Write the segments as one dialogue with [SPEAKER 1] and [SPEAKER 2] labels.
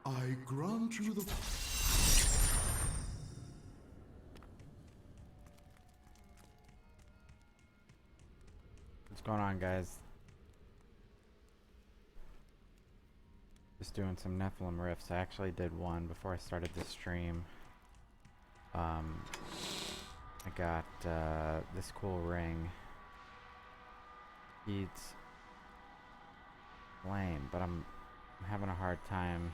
[SPEAKER 1] I grant you the...
[SPEAKER 2] What's going on, guys? Just doing some Nephilim riffs. I actually did one before I started this stream. I got this cool ring. It's flame, but I'm having a hard time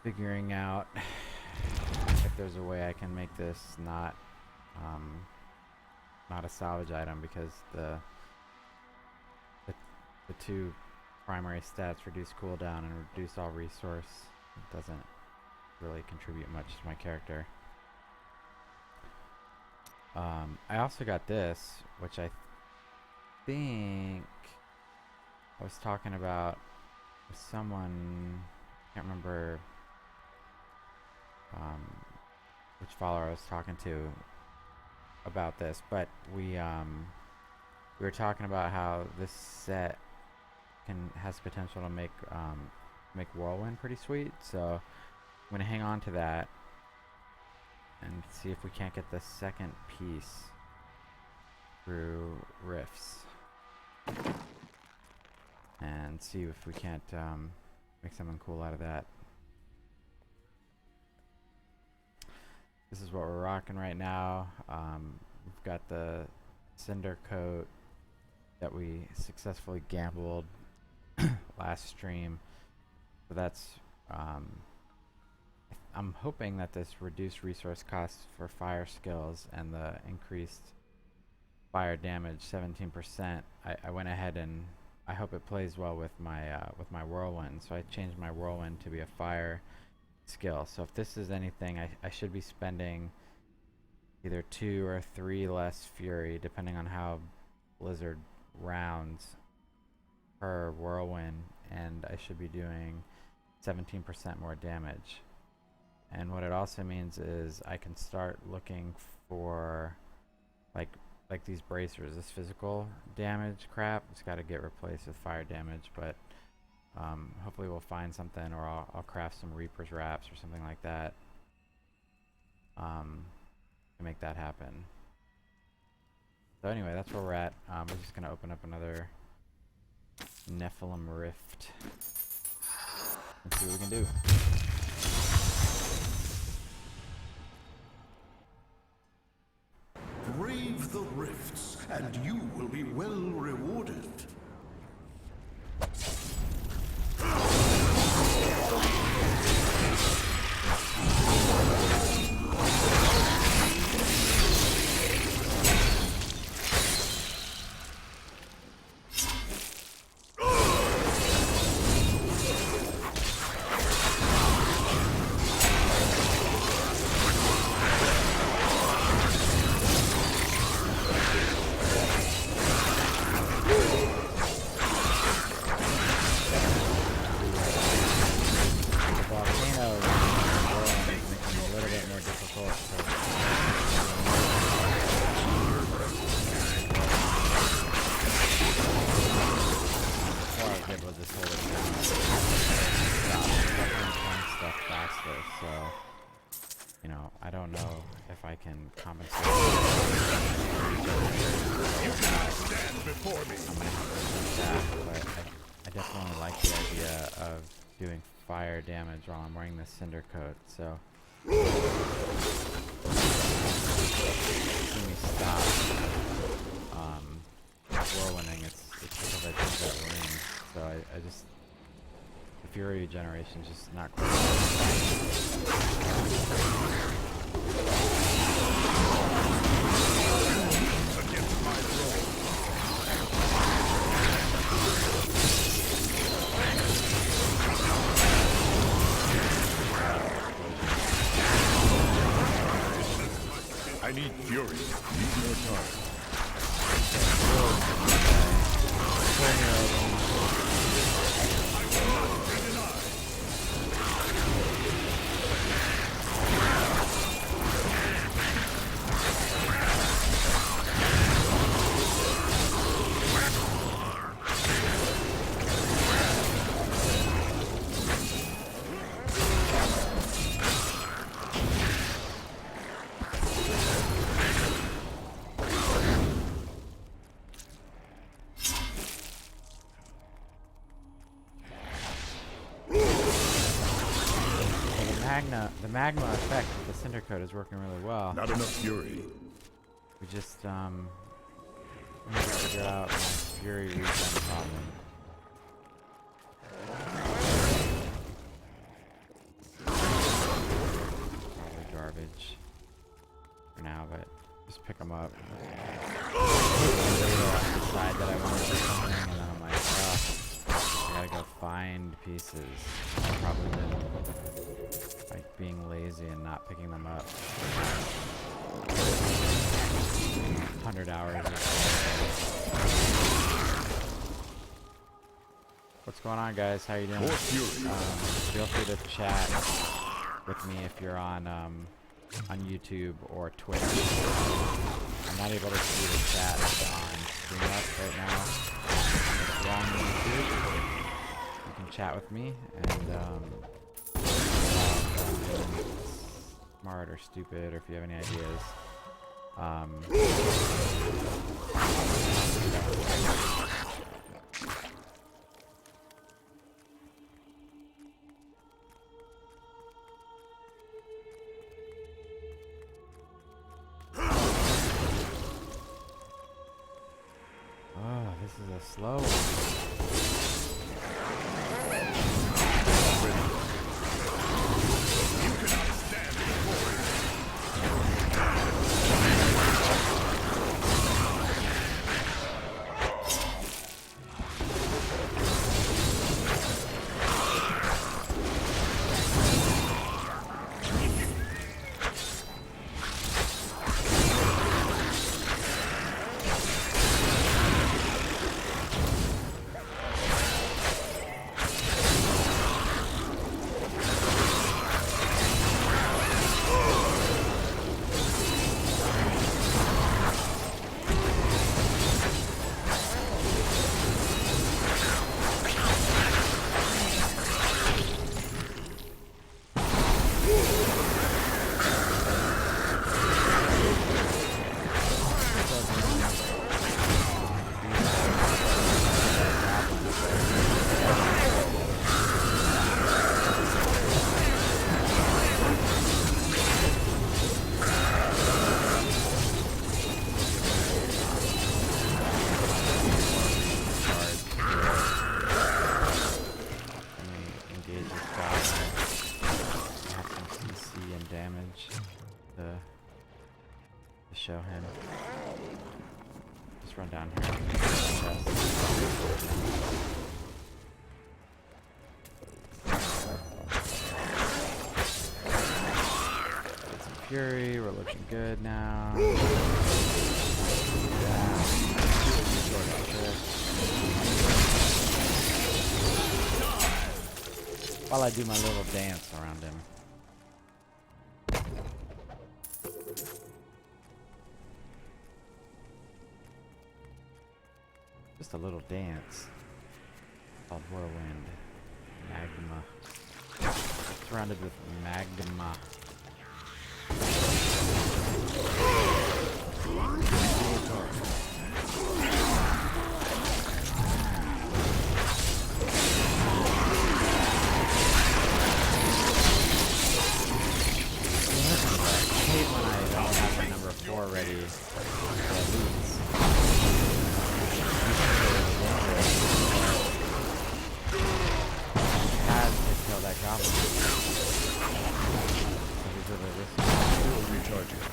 [SPEAKER 2] figuring out if there's a way I can make this not a salvage item, because the two primary stats, reduce cooldown and reduce all resource, doesn't really contribute much to my character. I also got this, which I think I was talking about with someone, I can't remember which follower I was talking to about this, but we were talking about how this set has potential to make Whirlwind pretty sweet, so I'm gonna hang on to that and see if we can't get the second piece through Rifts, and see if we can't make something cool out of that. This is what we're rocking right now. We've got the Cinder Coat that we successfully gambled last stream, so that's I'm hoping that this reduced resource costs for fire skills and the increased fire damage 17%, I went ahead and I hope it plays well with my Whirlwind, so I changed my Whirlwind to be a fire skill. So if this is anything, I should be spending either 2 or 3 less fury depending on how Blizzard rounds per Whirlwind, and I should be doing 17% more damage. And what it also means is I can start looking for like these bracers. This physical damage crap, it's got to get replaced with fire damage, but hopefully we'll find something, or I'll craft some Reaper's Wraps or something like that to make that happen. So anyway, that's where we're at. We're just gonna open up another Nephilim Rift and see what we can do.
[SPEAKER 1] Brave the rifts, and you will be well rewarded.
[SPEAKER 2] Damage while I'm wearing this Cinder Coat, so see me stop whirlwinding, it's because I took that ring, so I just, the fury regeneration is just not quite.
[SPEAKER 1] Against my role. I need fury. Need more time.
[SPEAKER 2] the magma effect with the cinder coat is working really well.
[SPEAKER 1] Not enough fury.
[SPEAKER 2] We just need to figure out my fury regen problem. Probably garbage for now, but just pick them up. I decide that I want to do something, and then I'm like, oh, I gotta go find pieces. I've probably been like being lazy and not picking them up. 100 hours or so. What's going on, guys? How you doing? Feel free to chat with me if you're on YouTube or Twitter. I'm not able to see the chat on StreamUp right now. If you're on YouTube, you can chat with me and smart or stupid, or if you have any ideas. Oh, this is a slow one. Show him. Just run down here. Get some fury. We're looking good now. While I do my little dance around him. Just a little dance called Whirlwind. Magma. Surrounded with magma. I hate when I don't have my number 4 ready for loots. Kill that goblin.
[SPEAKER 1] Recharging.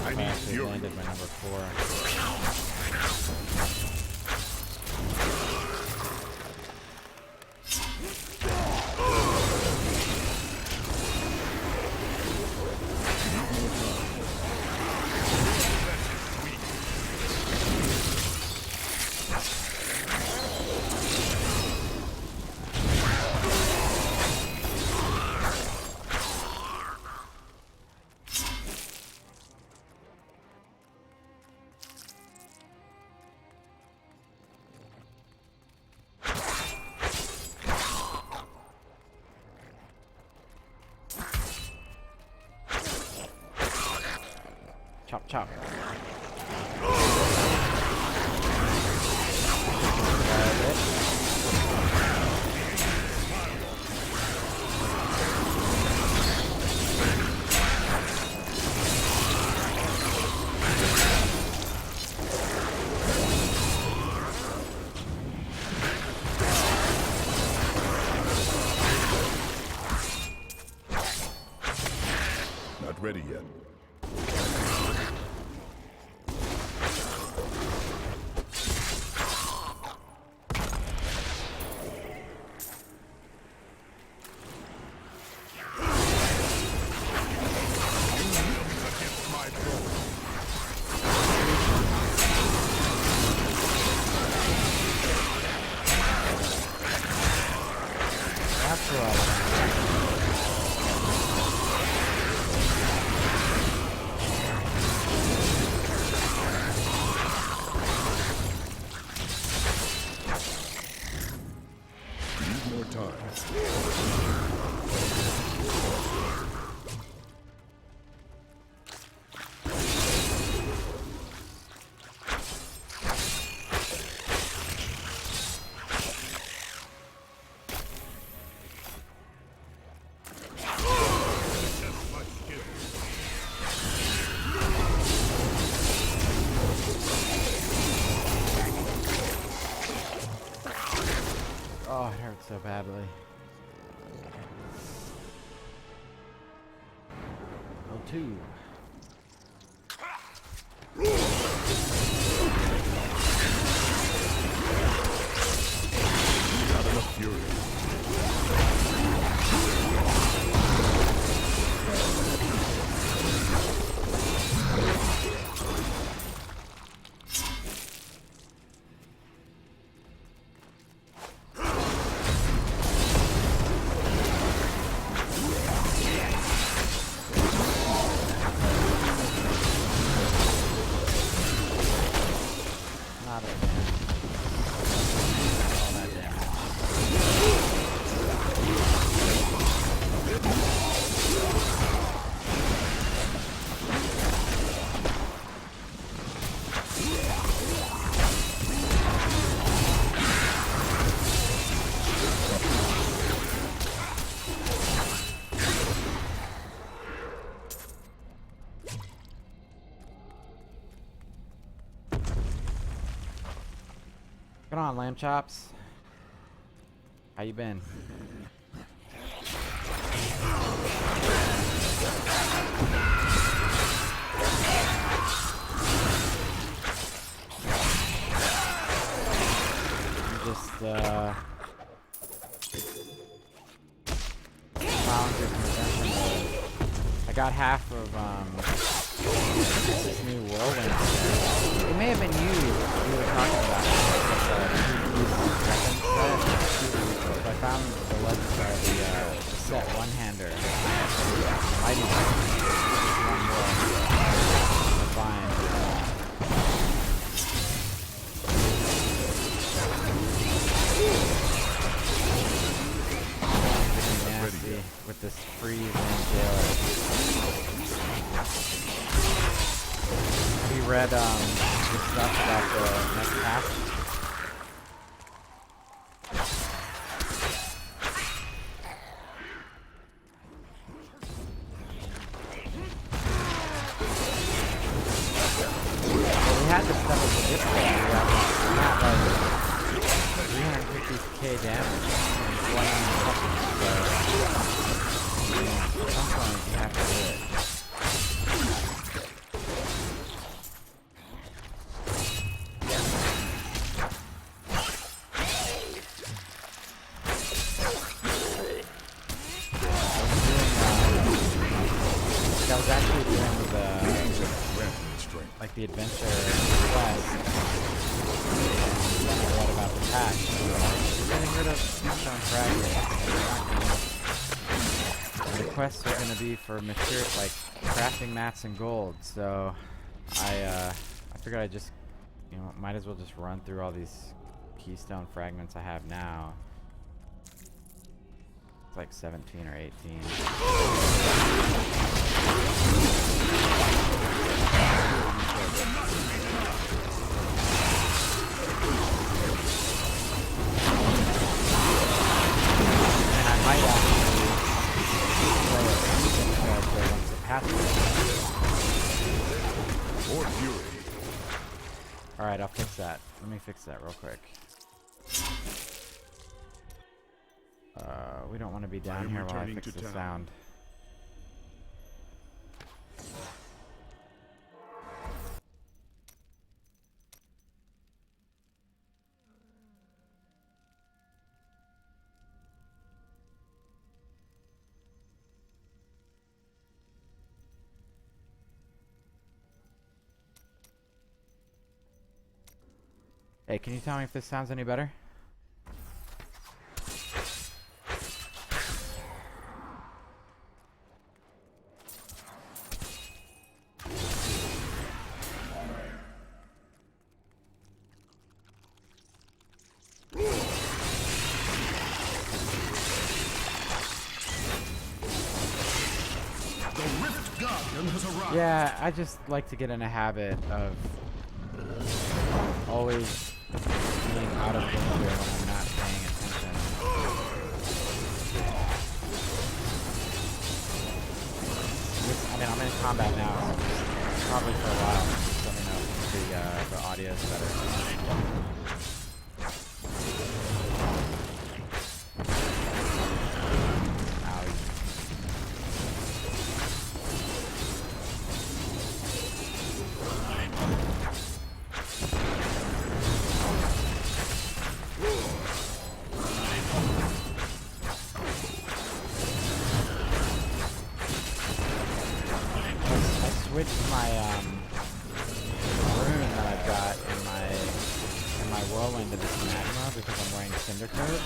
[SPEAKER 2] I actually landed my number 4. Chop, chop.
[SPEAKER 1] Not ready yet.
[SPEAKER 2] That's right.
[SPEAKER 1] Need more time.
[SPEAKER 2] Oh, it hurts so badly. L2.
[SPEAKER 1] Not enough fury.
[SPEAKER 2] Not a fan. All that damage. Get on, lamb chops. How you been? I'm just plowing through some adventure. I got half of this new whirlwind set. It may have been you we were talking about. So I found the the set one-hander. Mighty one more to find. Nasty with this freezing jailer. Have you read good stuff about the next half? We had this stuff with the dip we had like 350k damage and 100 seconds, so at some point you have to do it. I was actually doing the adventure quest, and then I read about the patch. Getting rid of Keystone Fragments. The quests are going to be for mature, like crafting mats and gold. So I figured I just, might as well just run through all these Keystone Fragments I have now. It's like 17 or 18. Alright, I'll fix that. Let me fix that real quick. We don't want to be down here while I fix the sound. Hey, can you tell me if this sounds any better? Yeah, I just like to get in a habit of always being out of danger when I'm not paying attention. I mean, I'm in combat now, probably for a while. Just let me know if the audio is better. Switched my rune that I've got in my whirlwind to this magma because I'm wearing cinder coat,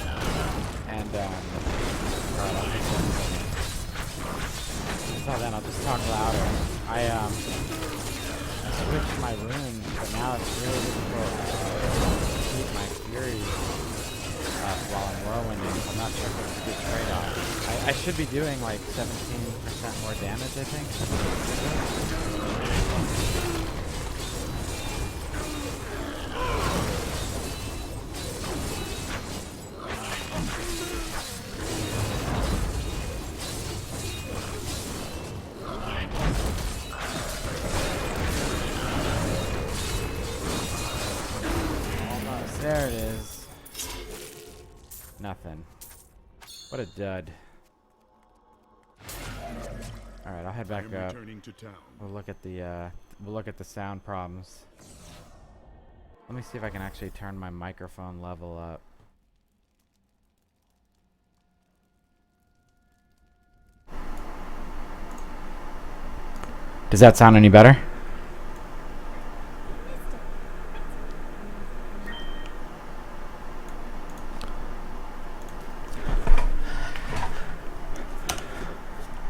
[SPEAKER 2] and alright, I'll fix that. Until then, I'll just talk louder. I switched my rune, but now it's really difficult to keep my fury up while I'm whirlwinding. I'm not sure if it's a good trade-off. I should be doing like 17% more damage, I think. Almost. There it is. Nothing. What a dud. All right, I'll head back up. We'll look at the sound problems. Let me see if I can actually turn my microphone level up. Does that sound any better?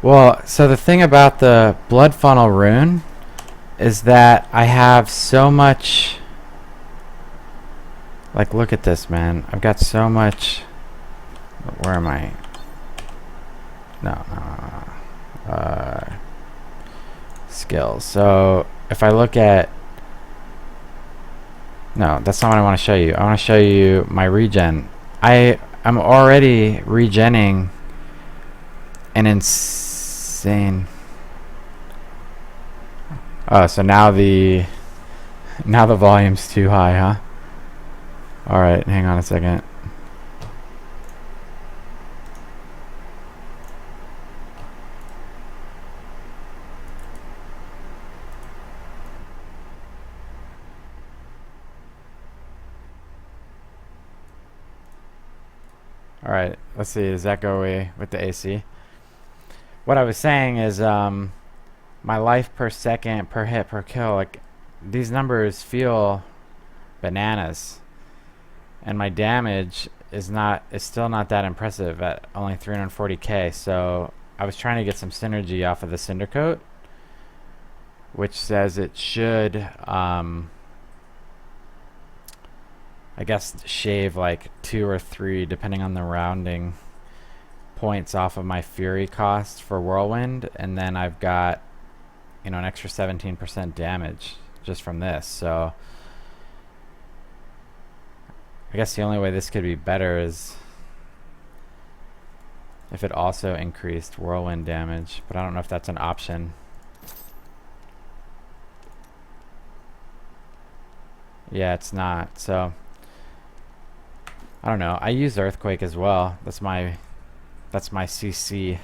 [SPEAKER 2] Well, so the thing about the blood funnel rune is that I have so much, like, look at this, man. I've got so much, where am I? No. Skills. So if I look at, no, that's not what I want to show you. I want to show you my regen. I'm already regenning an insane. Oh, so now the volume's too high, huh? All right, hang on a second. All right, let's see. Does that go away with the AC? What I was saying is my life per second, per hit, per kill, like, these numbers feel bananas, and my damage is still not that impressive at only 340k. So I was trying to get some synergy off of the cinder coat, which says it should I guess shave like 2 or 3, depending on the rounding, points off of my fury cost for whirlwind, and then I've got, you know, an extra 17% damage just from this. So I guess the only way this could be better is if it also increased whirlwind damage, but I don't know if that's an option. Yeah, it's not. So I don't know. I use Earthquake as well. That's my CC,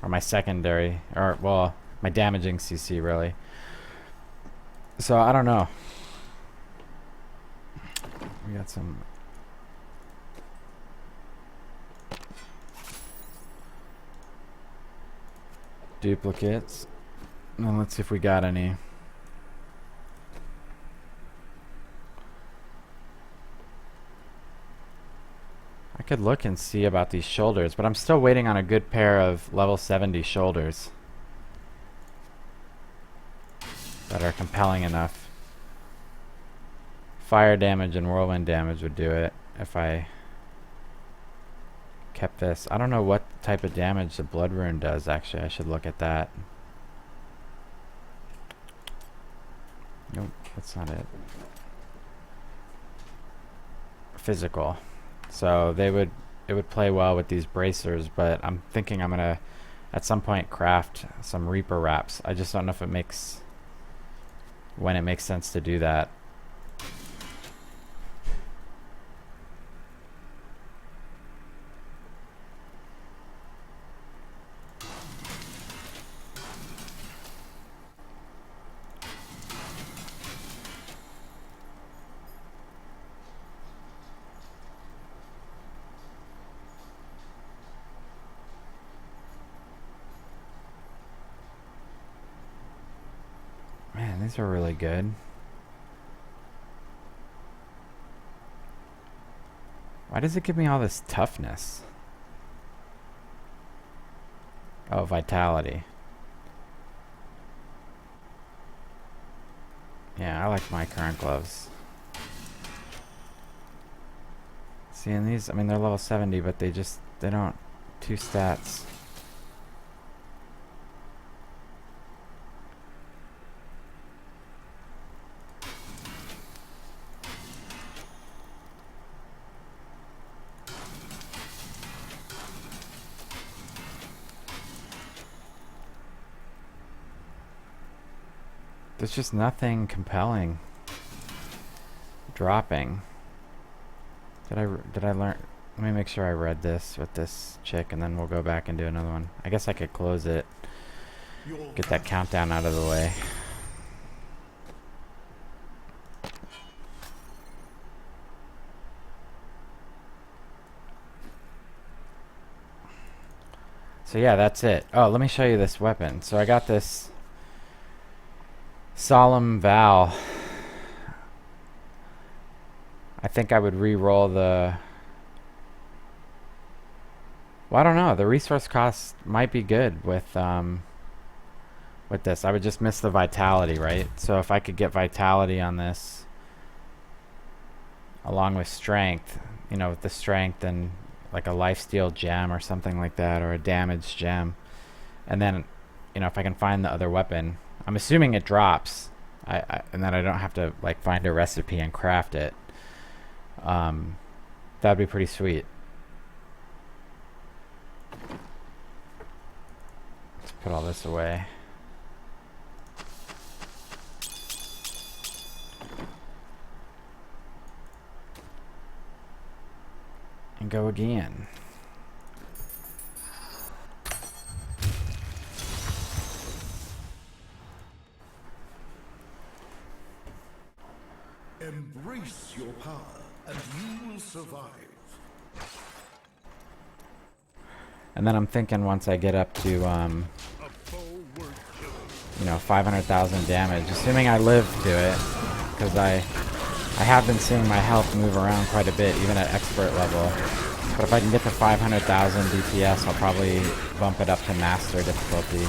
[SPEAKER 2] or my secondary, or well, my damaging CC really. So I don't know. We got some duplicates. And let's see if we got any. I could look and see about these shoulders, but I'm still waiting on a good pair of level 70 shoulders that are compelling enough. Fire damage and whirlwind damage would do it if I kept this. I don't know what type of damage the blood rune does, actually. I should look at that. Nope, that's not it. Physical. So it would play well with these bracers, but I'm thinking I'm gonna at some point craft some Reaper wraps. I just don't know if when it makes sense to do that. Man, these are really good. Why does it give me all this toughness? Oh, vitality. Yeah, I like my current gloves. See, and these, I mean, they're level 70, but they don't, 2 stats. There's just nothing compelling dropping. Did I learn? Let me make sure I read this with this chick, and then we'll go back and do another one. I guess I could close it. Get that countdown out of the way. So yeah, that's it. Oh, let me show you this weapon. So I got this Solemn Vow. I think I would re-roll the... Well, I don't know. The resource cost might be good with this. I would just miss the vitality, right? So if I could get vitality on this, along with strength, you know, with the strength and like a lifesteal gem or something like that, or a damage gem, and then, you know, if I can find the other weapon, I'm assuming it drops, and then I don't have to like find a recipe and craft it. That'd be pretty sweet. Let's put all this away. And go again.
[SPEAKER 1] Embrace your power, and you will survive.
[SPEAKER 2] And then I'm thinking once I get up to, you know, 500,000 damage, assuming I live to it, because I have been seeing my health move around quite a bit, even at expert level. But if I can get to 500,000 DPS, I'll probably bump it up to master difficulty.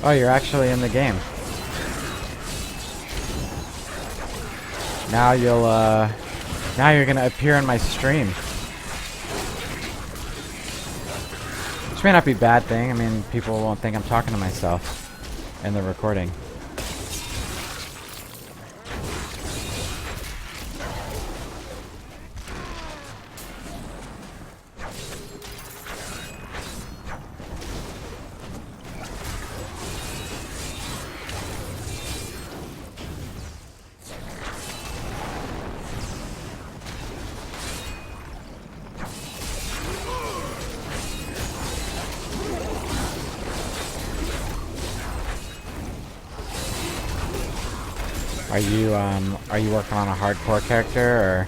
[SPEAKER 2] Oh, you're actually in the game. Now now you're gonna appear in my stream. Which may not be a bad thing. I mean, people won't think I'm talking to myself in the recording. Are you working on a hardcore character, or?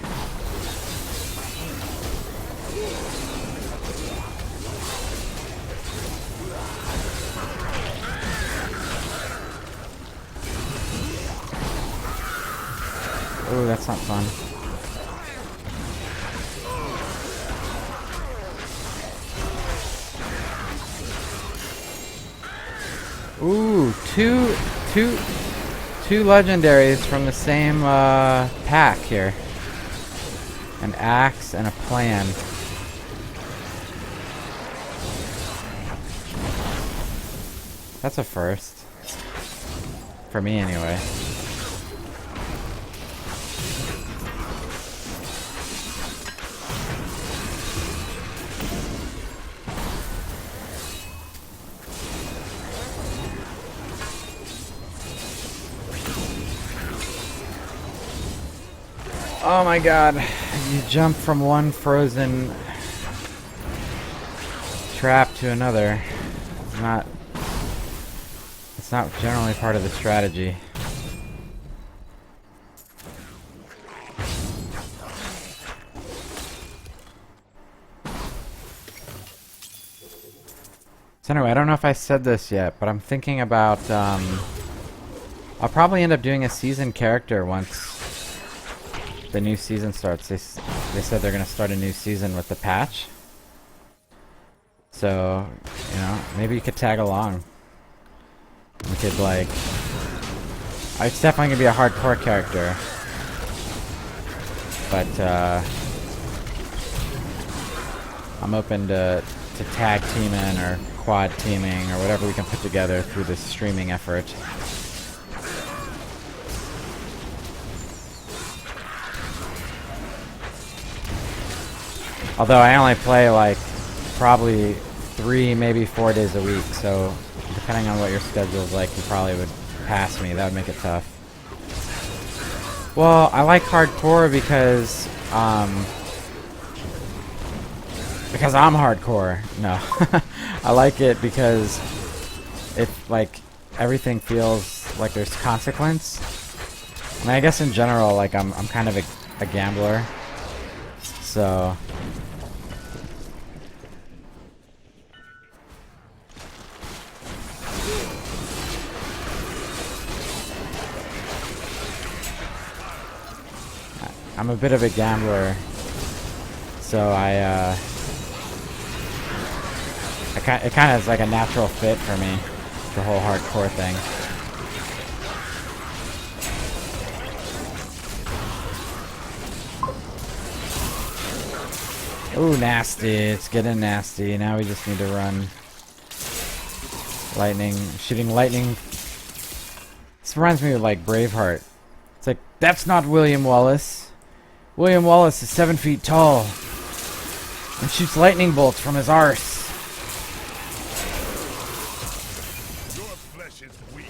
[SPEAKER 2] Ooh, that's not fun. Ooh, two legendaries from the same pack here. An axe and a plan. That's a first. For me, anyway. Oh my god, you jump from one frozen trap to another. It's not generally part of the strategy. So anyway, I don't know if I said this yet, but I'm thinking about, I'll probably end up doing a season character once the new season starts. They said they're going to start a new season with the patch. So, you know, maybe you could tag along. We could, like... It's definitely going to be a hardcore character. But, I'm open to tag teaming or quad teaming or whatever we can put together through this streaming effort. Although I only play like probably 3, maybe 4 days a week, so depending on what your schedule is like, you probably would pass me. That would make it tough. Well, I like hardcore because I'm hardcore. No. I like it because it, like, everything feels like there's consequence. I mean, I guess in general, like, I'm kind of a gambler. So... I'm a bit of a gambler, so it kind of is like a natural fit for me, the whole hardcore thing. Ooh, nasty! It's getting nasty. Now we just need to run lightning, shooting lightning. This reminds me of like Braveheart. It's like, that's not William Wallace. William Wallace is 7 feet tall and shoots lightning bolts from his arse.
[SPEAKER 1] Your flesh is weak.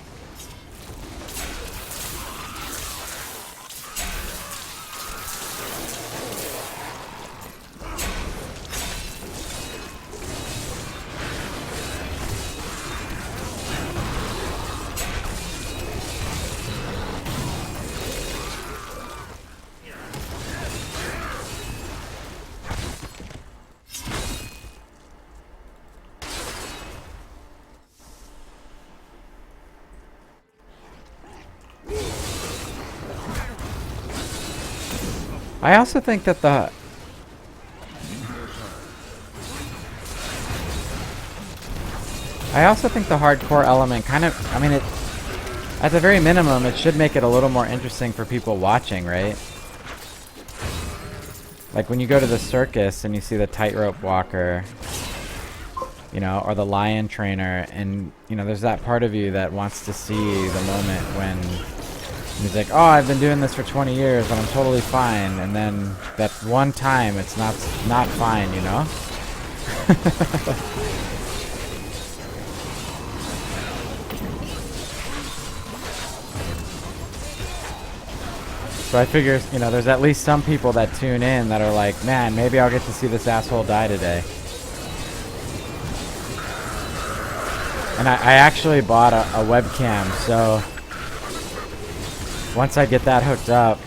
[SPEAKER 2] I also think that the hardcore element kind of, I mean, it, at the very minimum, it should make it a little more interesting for people watching, right? Like when you go to the circus and you see the tightrope walker, you know, or the lion trainer, and you know, there's that part of you that wants to see the moment when he's like, oh, I've been doing this for 20 years and I'm totally fine, and then that one time it's not fine, you know? So I figure, you know, there's at least some people that tune in that are like, man, maybe I'll get to see this asshole die today. And I actually bought a webcam, so once I get that hooked up,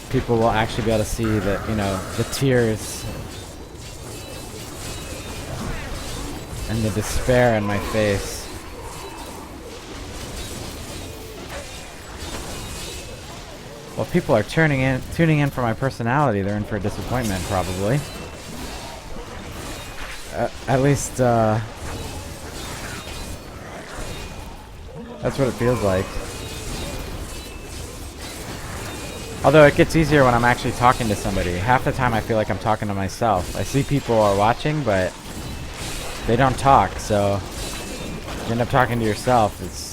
[SPEAKER 2] people will actually be able to see the, you know, the tears and the despair in my face. Well, people are tuning in for my personality. They're in for a disappointment, probably. At least, that's what it feels like. Although it gets easier when I'm actually talking to somebody. Half the time I feel like I'm talking to myself. I see people are watching, but they don't talk, so you end up talking to yourself. It's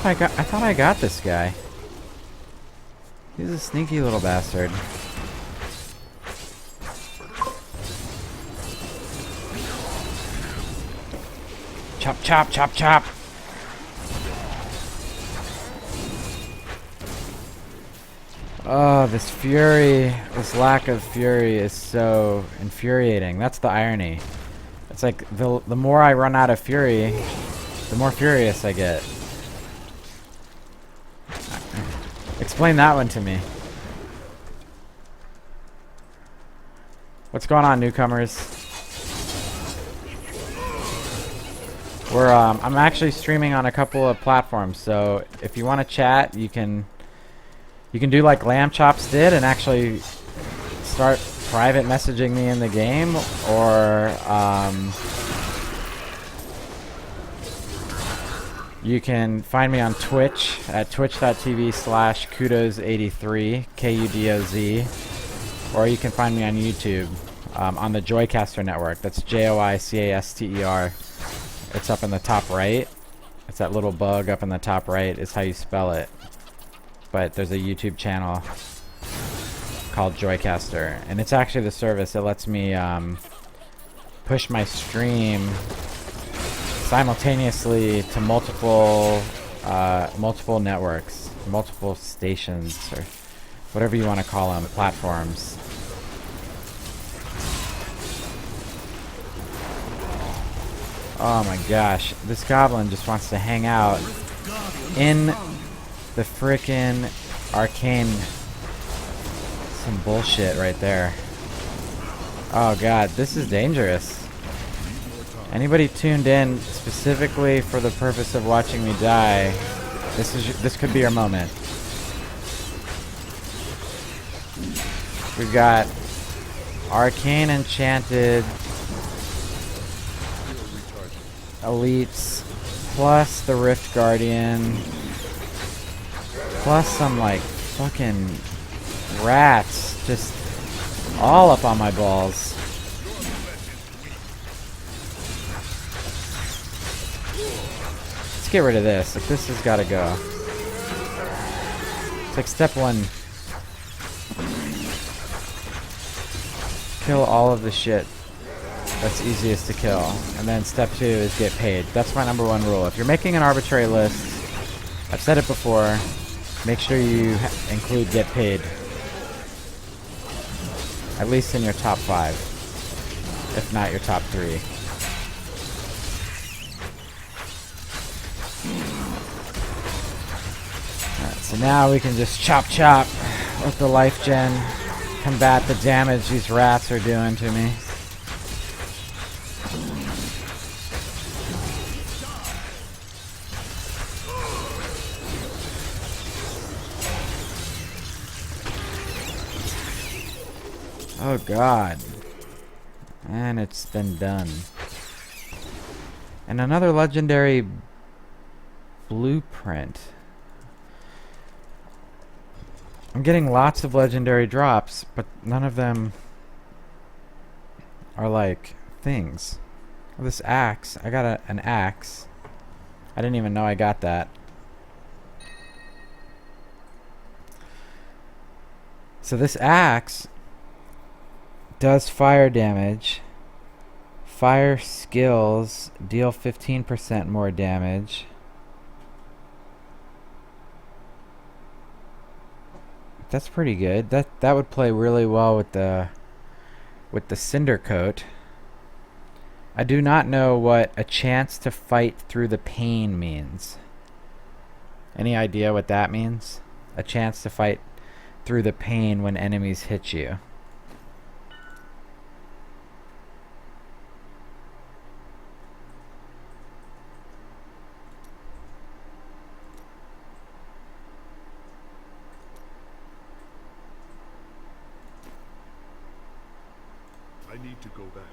[SPEAKER 2] I thought I got this guy. He's a sneaky little bastard. Chop, chop, chop, chop. Oh, this fury, this lack of fury is so infuriating. That's the irony. It's like the more I run out of fury, the more furious I get. Explain that one to me. What's going on, newcomers? I'm actually streaming on a couple of platforms, so if you want to chat, you can do like Lamb Chops did and actually start private messaging me in the game, or you can find me on Twitch at twitch.tv/Kudoz83, Kudoz, or you can find me on YouTube on the Joicaster network. That's Joicaster. It's up in the top right. It's that little bug up in the top right is how you spell it. But there's a YouTube channel called Joicaster, and it's actually the service that lets me push my stream simultaneously to multiple networks, multiple stations, or whatever you want to call them, platforms. Oh my gosh, this goblin just wants to hang out in the frickin' arcane. Some bullshit right there. Oh god, this is dangerous. Anybody tuned in specifically for the purpose of watching me die, this could be your moment. We've got arcane enchanted elites, plus the Rift Guardian, plus some like fucking rats just all up on my balls. Let's get rid of this. Like, this has gotta go. It's like step one. Kill all of the shit that's easiest to kill. And then step 2 is get paid. That's my number 1 rule. If you're making an arbitrary list, I've said it before, make sure you include get paid. At least in your top 5. If not your top 3. So now we can just chop chop with the life gen, combat the damage these rats are doing to me. Oh god. And it's been done. And another legendary blueprint. I'm getting lots of legendary drops, but none of them are like things. This axe, I got an axe. I didn't even know I got that. So this axe does fire damage. Fire skills deal 15% more damage. That's pretty good. That would play really well with the cinder coat. I do not know what a chance to fight through the pain means. Any idea what that means? A chance to fight through the pain when enemies hit you.
[SPEAKER 1] I need to go back.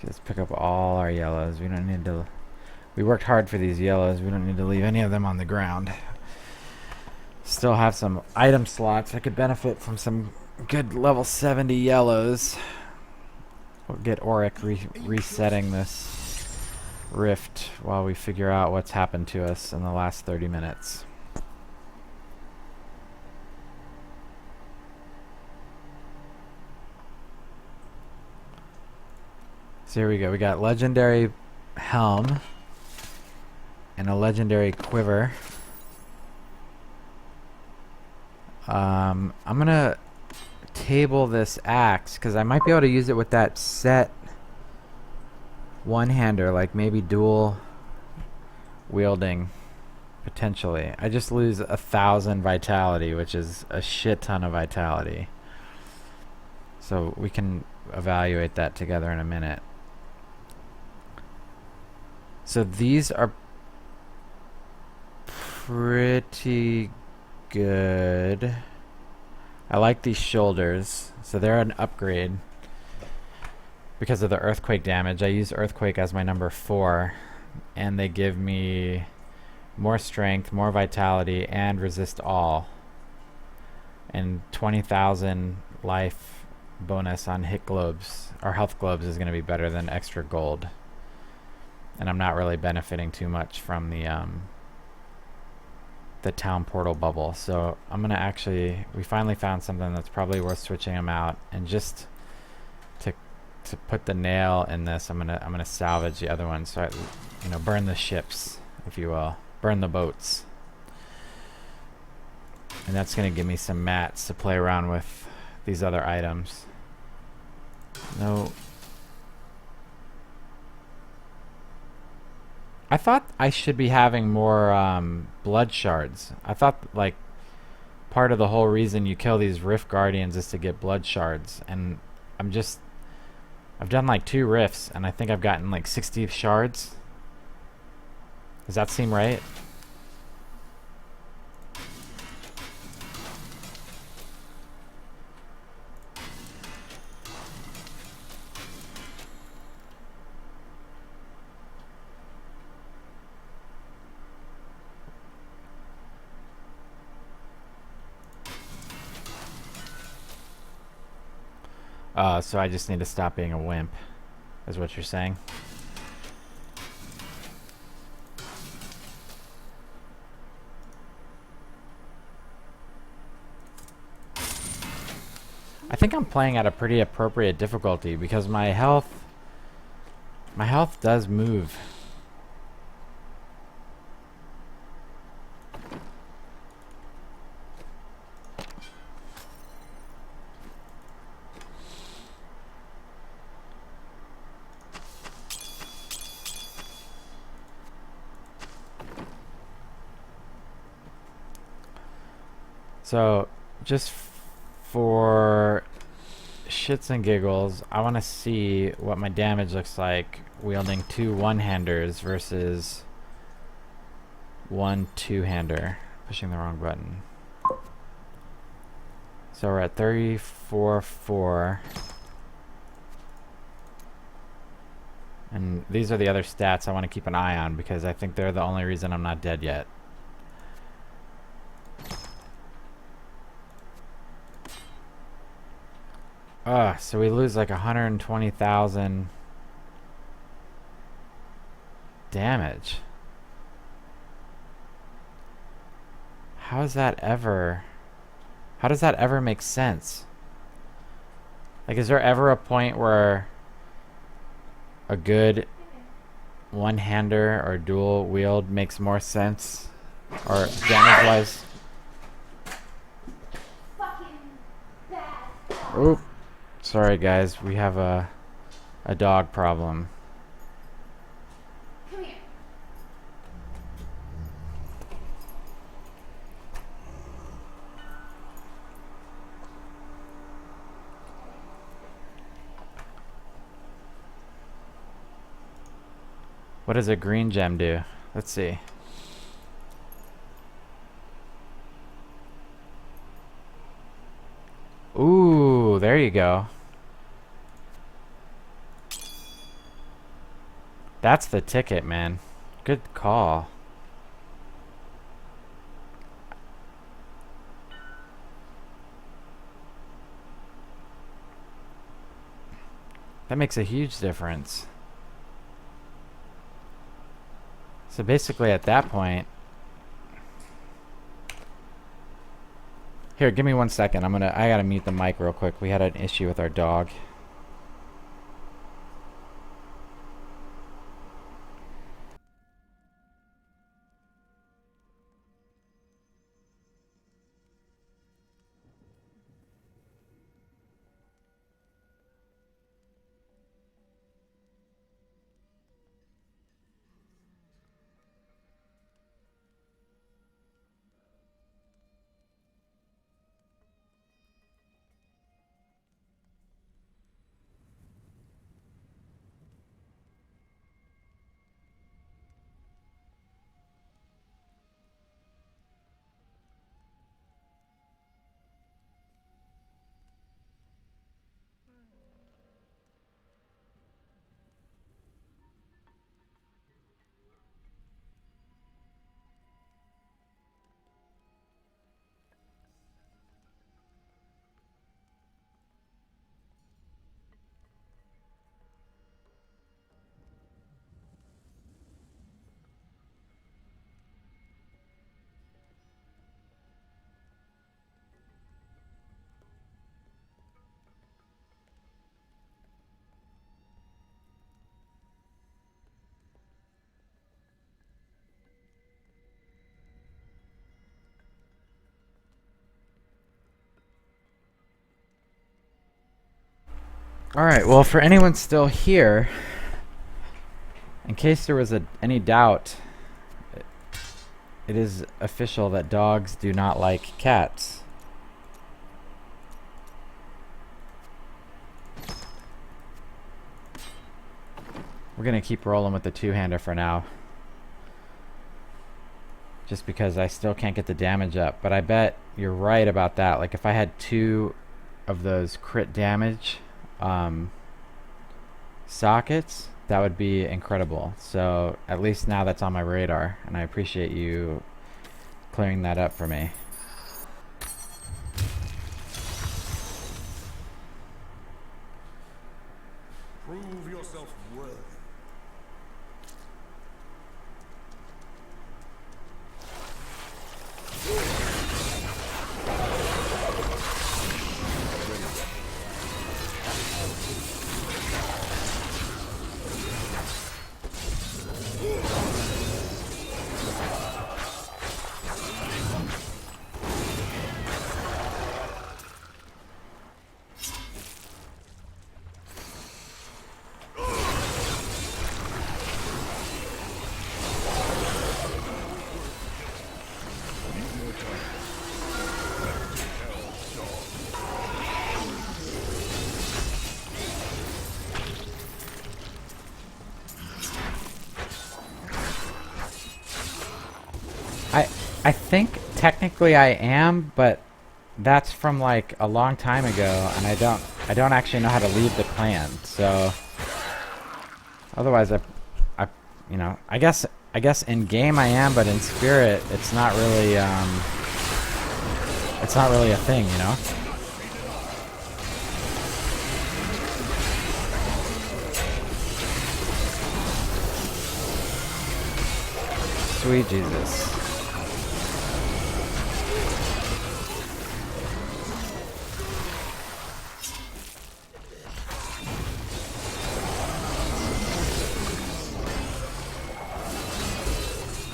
[SPEAKER 2] Let's pick up all our yellows. We don't need to... We worked hard for these yellows. We don't need to leave any of them on the ground. Still have some item slots. I could benefit from some good level 70 yellows. We'll get Auric resetting this rift while we figure out what's happened to us in the last 30 minutes. So here we go. We got legendary helm and a legendary quiver. I'm gonna table this axe because I might be able to use it with that set one-hander, like maybe dual wielding potentially. I just lose 1,000 vitality, which is a shit ton of vitality. So we can evaluate that together in a minute. So these are pretty good. I like these shoulders. So they're an upgrade because of the earthquake damage. I use earthquake as my number 4, and they give me more strength, more vitality, and resist all. And 20,000 life bonus on hit globes or health globes is going to be better than extra gold. And I'm not really benefiting too much from the town portal bubble. So I'm gonna we finally found something that's probably worth switching them out. And just to put the nail in this, I'm gonna salvage the other one. So I, burn the ships, if you will, burn the boats. And that's gonna give me some mats to play around with these other items. No. I thought I should be having more blood shards. I thought like part of the whole reason you kill these rift guardians is to get blood shards, and I've done like 2 rifts and I think I've gotten like 60 shards. Does that seem right? So I just need to stop being a wimp, is what you're saying? I think I'm playing at a pretty appropriate difficulty because my health does move. So, just for shits and giggles, I want to see what my damage looks like wielding 2 one-handers versus 1 two-hander. Pushing the wrong button. So we're at 34.4. And these are the other stats I want to keep an eye on because I think they're the only reason I'm not dead yet. So we lose like 120,000 damage. How does that ever make sense? Like, is there ever a point where a good one-hander or dual wield makes more sense? Or damage-wise? Oop. Sorry guys, we have a dog problem.
[SPEAKER 3] Come here.
[SPEAKER 2] What does a green gem do? Let's see. Ooh, there you go. That's the ticket, man. Good call. That makes a huge difference. So basically at that point... Here, give me 1 second. I gotta mute the mic real quick. We had an issue with our dog. Alright, well, for anyone still here, in case there was any doubt, it is official that dogs do not like cats. We're gonna keep rolling with the two-hander for now. Just because I still can't get the damage up. But I bet you're right about that. Like, if I had 2 of those crit damage sockets, that would be incredible. So at least now that's on my radar, and I appreciate you clearing that up for me.
[SPEAKER 1] Prove yourself worthy.
[SPEAKER 2] I think technically I am, but that's from like a long time ago, and I don't actually know how to leave the clan. So otherwise, you know, I guess in game I am, but in spirit, it's not really a thing, you know. Sweet Jesus.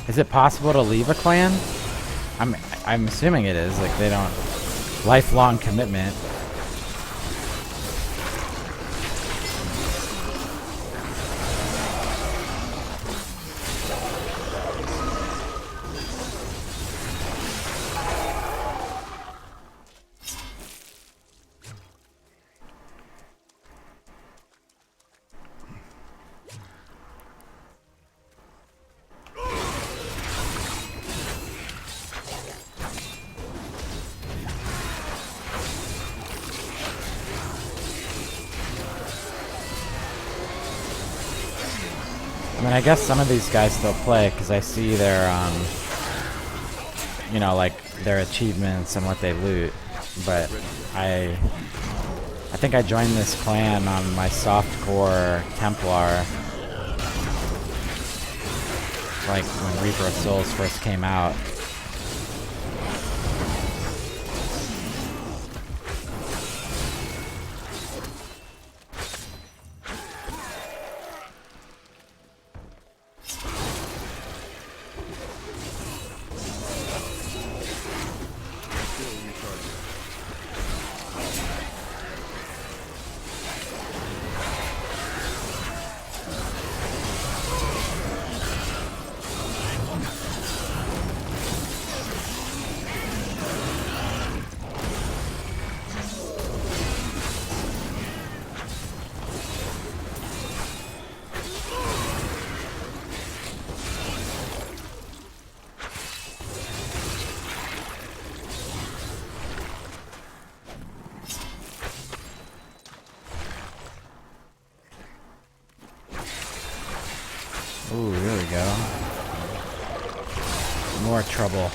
[SPEAKER 2] Is it possible to leave a clan? I'm assuming it is. Like they don't lifelong commitment. I mean, I guess some of these guys still play because I see their, you know, like their achievements and what they loot. But I think I joined this clan on my softcore Templar, like when Reaper of Souls first came out. Ooh, here we go. More trouble.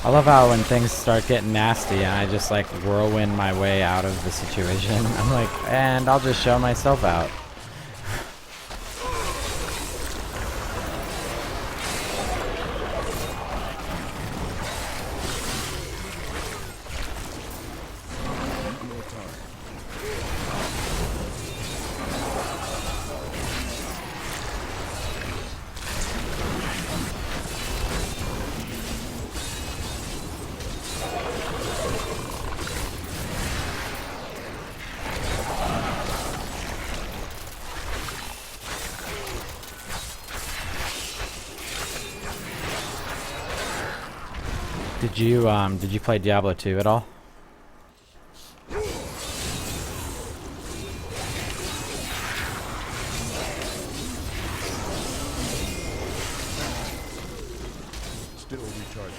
[SPEAKER 2] I love how when things start getting nasty and I just like whirlwind my way out of the situation. I'm like, and I'll just show myself out. Did you play Diablo 2 at all?
[SPEAKER 1] Still recharging.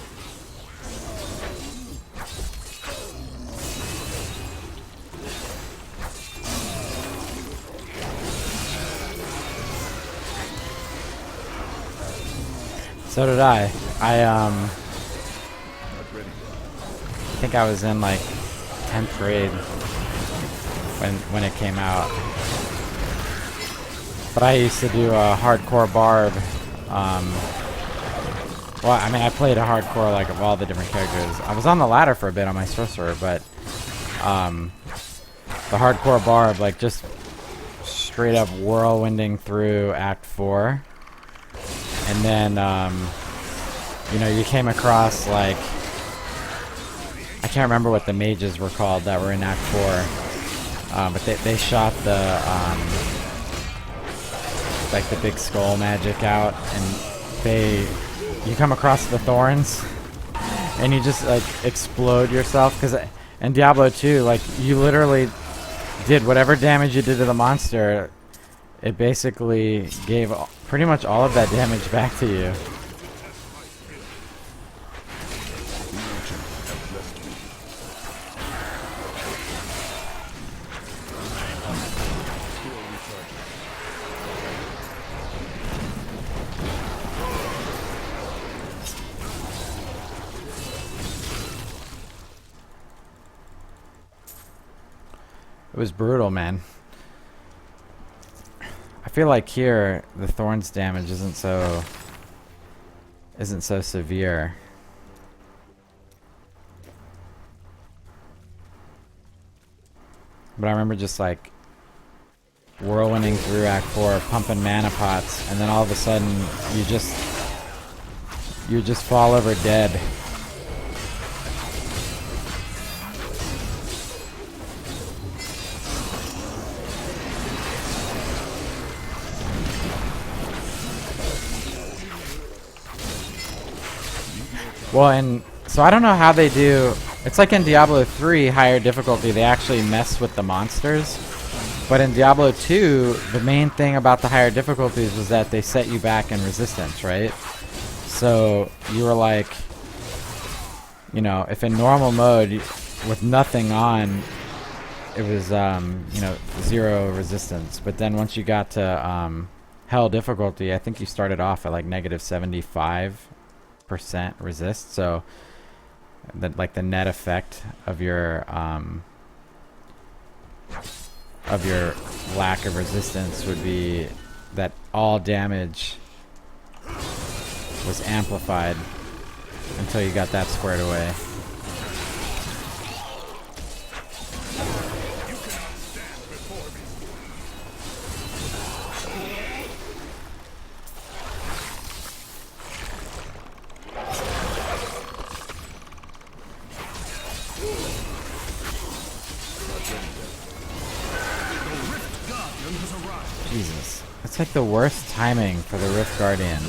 [SPEAKER 2] So did I. I think I was in like 10th grade when it came out. But I used to do a Hardcore Barb. Well, I mean, I played a hardcore like of all the different characters. I was on the ladder for a bit on my sorcerer, but the Hardcore Barb, like just straight up whirlwinding through Act 4. And then, you know, you came across like, I can't remember what the mages were called that were in Act 4. But they shot the like the big skull magic out, and you come across the thorns, and you just like explode yourself. Because in Diablo 2, like you literally did whatever damage you did to the monster, it basically gave pretty much all of that damage back to you. It was brutal, man. I feel like here the thorns damage isn't so severe. But I remember just like whirlwinding through Act 4, pumping mana pots, and then all of a sudden you just fall over dead. Well, and so I don't know how they do. It's like in Diablo 3 higher difficulty, they actually mess with the monsters. But in Diablo 2, the main thing about the higher difficulties was that they set you back in resistance, right? So you were like, you know, if in normal mode with nothing on, it was, you know, 0 resistance. But then once you got to hell difficulty, I think you started off at like negative 75% resist. So like the net effect of your lack of resistance would be that all damage was amplified until you got that squared away. Jesus. It's like the worst timing for the Rift Guardian.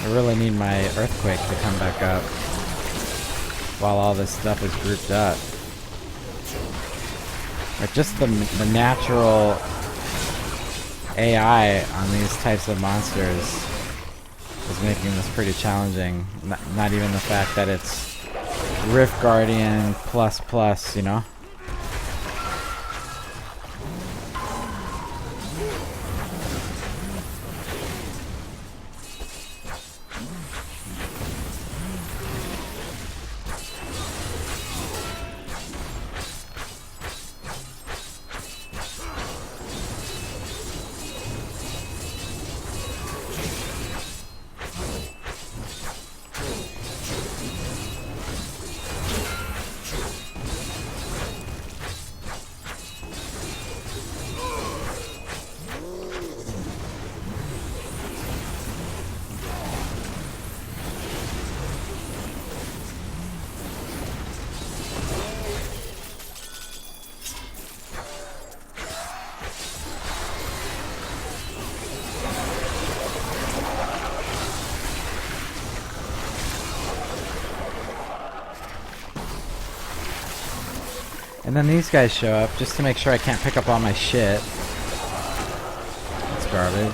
[SPEAKER 2] I really need my earthquake to come back up while all this stuff is grouped up. Like just the natural AI on these types of monsters is making this pretty challenging. Not even the fact that it's Rift Guardian plus, you know? And then these guys show up just to make sure I can't pick up all my shit. That's garbage.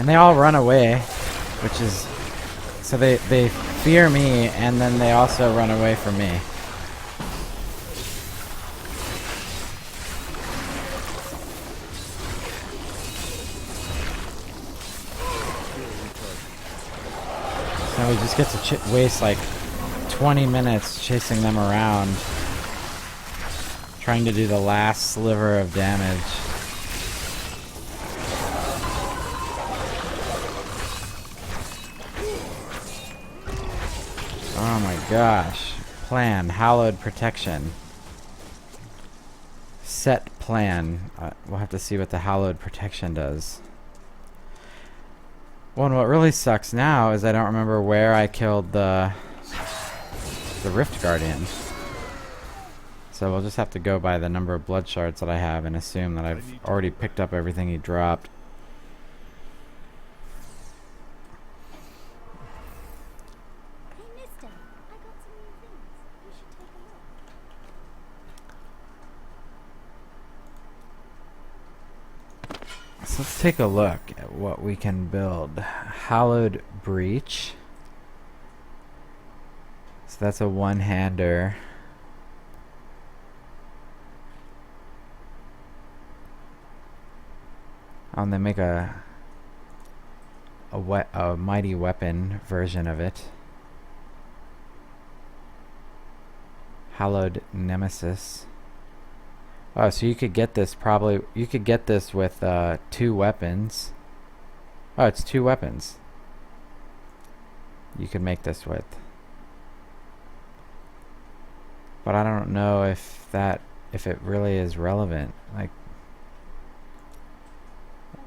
[SPEAKER 2] And they all run away, which is... So they fear me, and then they also run away from me. So we just get to waste like 20 minutes chasing them around, trying to do the last sliver of damage. Oh my gosh. Plan. Hallowed Protection. Set plan. We'll have to see what the Hallowed Protection does. Well, and what really sucks now is I don't remember where I killed the Rift Guardian. So we'll just have to go by the number of blood shards that I have and assume that I've already picked up everything he dropped. So let's take a look at what we can build. Hallowed Breach. So that's a one-hander. And they make a mighty weapon version of it. Hallowed Nemesis. Oh, so you could get this probably... You could get this with 2 weapons. Oh, it's 2 weapons. You could make this with. But I don't know if it really is relevant, like,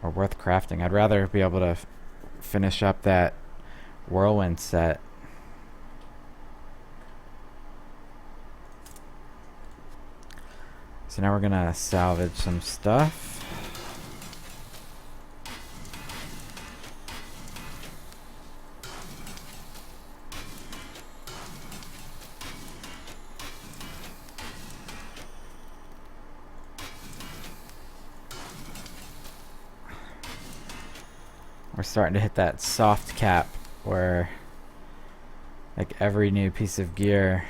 [SPEAKER 2] or worth crafting. I'd rather be able to finish up that whirlwind set. So now we're gonna salvage some stuff. We're starting to hit that soft cap where like every new piece of gear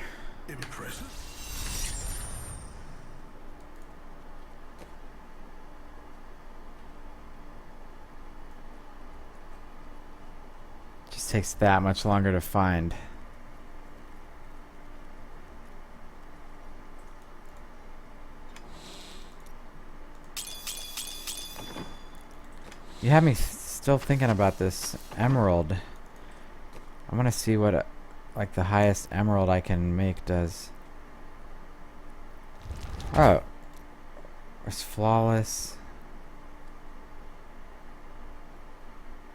[SPEAKER 2] just takes that much longer to find. You have me still thinking about this emerald. I want to see what like the highest emerald I can make does. Oh, it's flawless.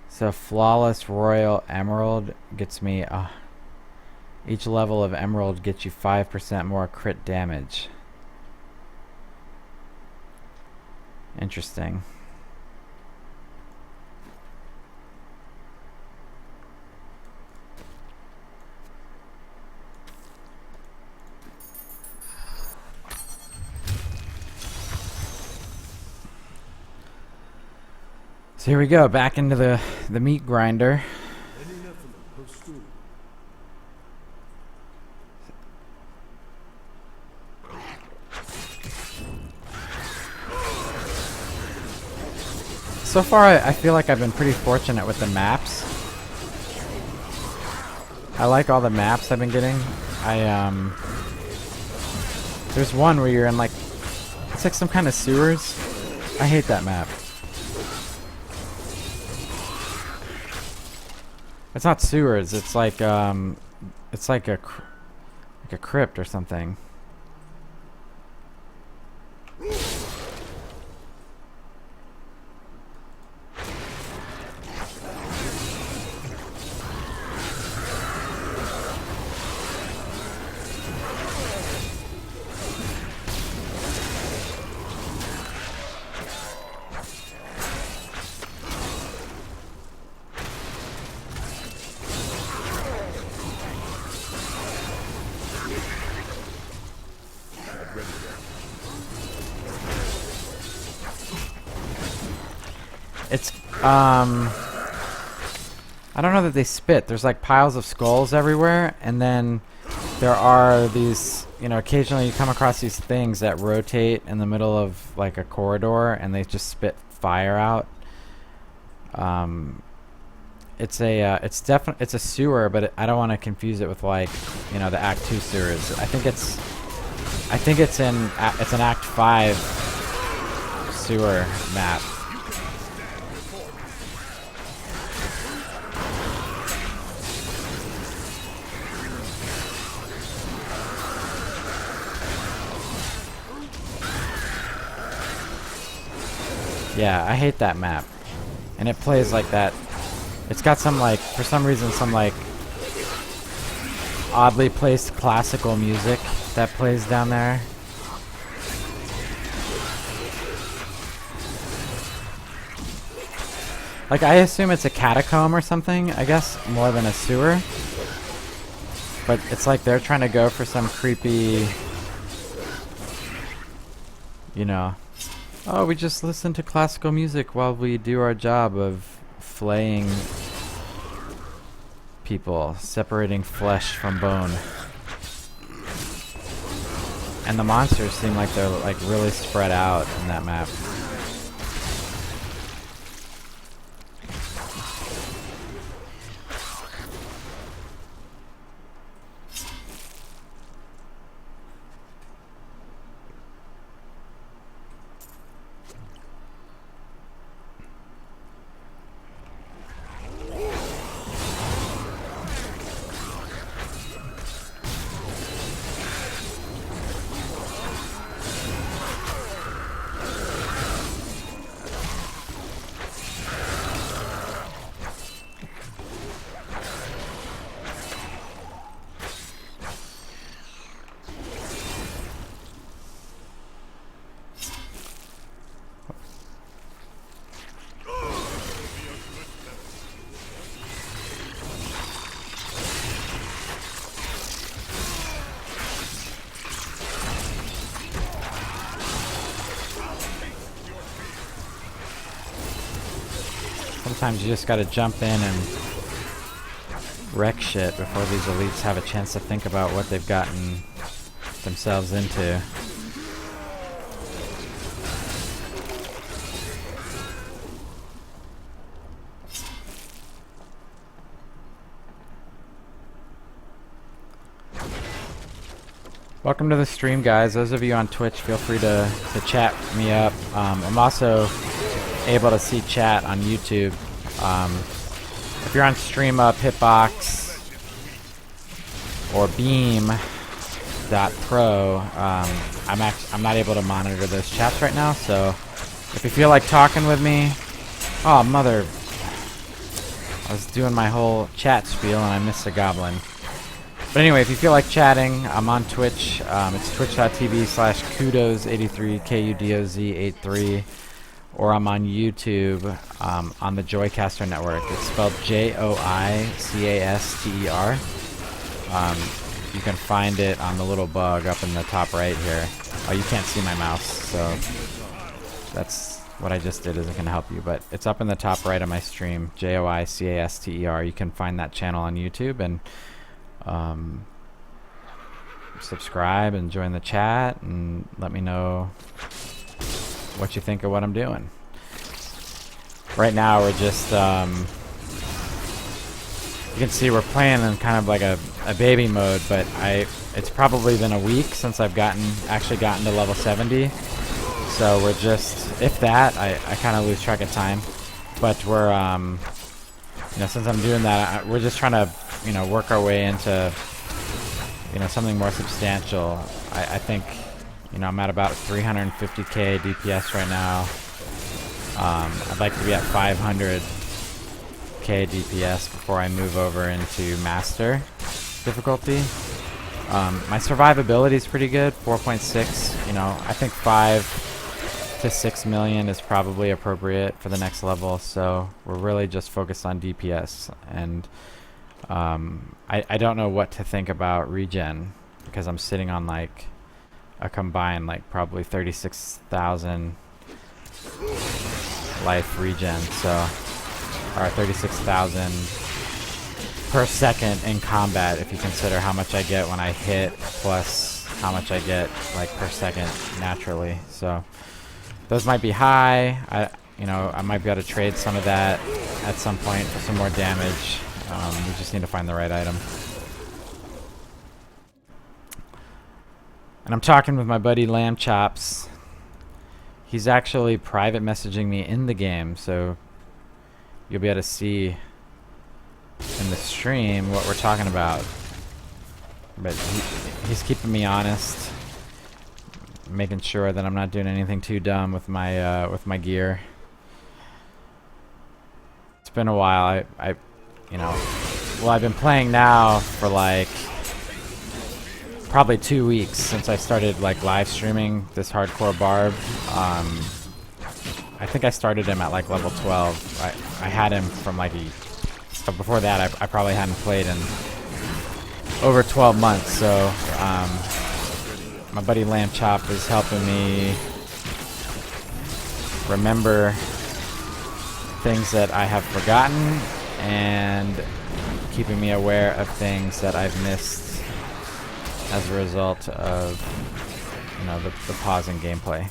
[SPEAKER 2] So flawless royal emerald gets me each level of emerald gets you 5% more crit damage. Interesting. So here we go, back into the meat grinder. So far, I feel like I've been pretty fortunate with the maps. I like all the maps I've been getting. There's one where you're in like, it's like some kind of sewers. I hate that map. It's not sewers. It's like a crypt or something. I don't know that they spit. There's like piles of skulls everywhere, and then there are these, you know, occasionally you come across these things that rotate in the middle of like a corridor, and they just spit fire out. It's a sewer, but I don't want to confuse it with, like, you know, the Act 2 sewers. I think it's an Act 5 sewer map. Yeah, I hate that map. And it plays like that. It's got some, like, for some reason, some, like, oddly placed classical music that plays down there. Like, I assume it's a catacomb or something, I guess, more than a sewer. But it's like they're trying to go for some creepy, you know, oh, we just listen to classical music while we do our job of flaying people, separating flesh from bone. And the monsters seem like they're, like, really spread out in that map. Sometimes you just gotta jump in and wreck shit before these elites have a chance to think about what they've gotten themselves into. Welcome to the stream, guys. Those of you on Twitch, feel free to chat me up. I'm also able to see chat on YouTube. If you're on StreamUp, Hitbox, or Beam.pro, I'm not able to monitor those chats right now. So if you feel like talking with me, oh mother, I was doing my whole chat spiel and I missed a goblin. But anyway, if you feel like chatting, I'm on Twitch. It's twitch.tv/Kudoz83, Kudoz83. Or I'm on YouTube on the Joicaster network. It's spelled Joicaster. You can find it on the little bug up in the top right here. Oh, you can't see my mouse, so that's what I just did isn't going to help you. But it's up in the top right of my stream, Joicaster. You can find that channel on YouTube and subscribe and join the chat and let me know what you think of what I'm doing. Right now we're just you can see we're playing in kind of like a baby mode, but it's probably been a week since I've actually gotten to level 70, so we're just, if that, I kind of lose track of time, but we're you know, since I'm doing that, we're just trying to, you know, work our way into, you know, something more substantial. I think, you know, I'm at about 350k DPS right now. I'd like to be at 500k DPS before I move over into Master difficulty. My survivability is pretty good, 4.6. You know, I think 5 to 6 million is probably appropriate for the next level. So we're really just focused on DPS, and I don't know what to think about regen because I'm sitting on like a combined like probably 36,000 life regen, so, or 36,000 per second in combat if you consider how much I get when I hit plus how much I get like per second naturally. So those might be high. I might be able to trade some of that at some point for some more damage. We just need to find the right item. And I'm talking with my buddy Lamb Chops. He's actually private messaging me in the game, so you'll be able to see in the stream what we're talking about. But he's keeping me honest, making sure that I'm not doing anything too dumb with my gear. It's been a while. I've been playing now for like probably 2 weeks since I started like live streaming this Hardcore Barb. I think I started him at like level 12. I had him from like but before that I probably hadn't played in over 12 months. So my buddy Lamb Chop is helping me remember things that I have forgotten and keeping me aware of things that I've missed as a result of the pause in gameplay.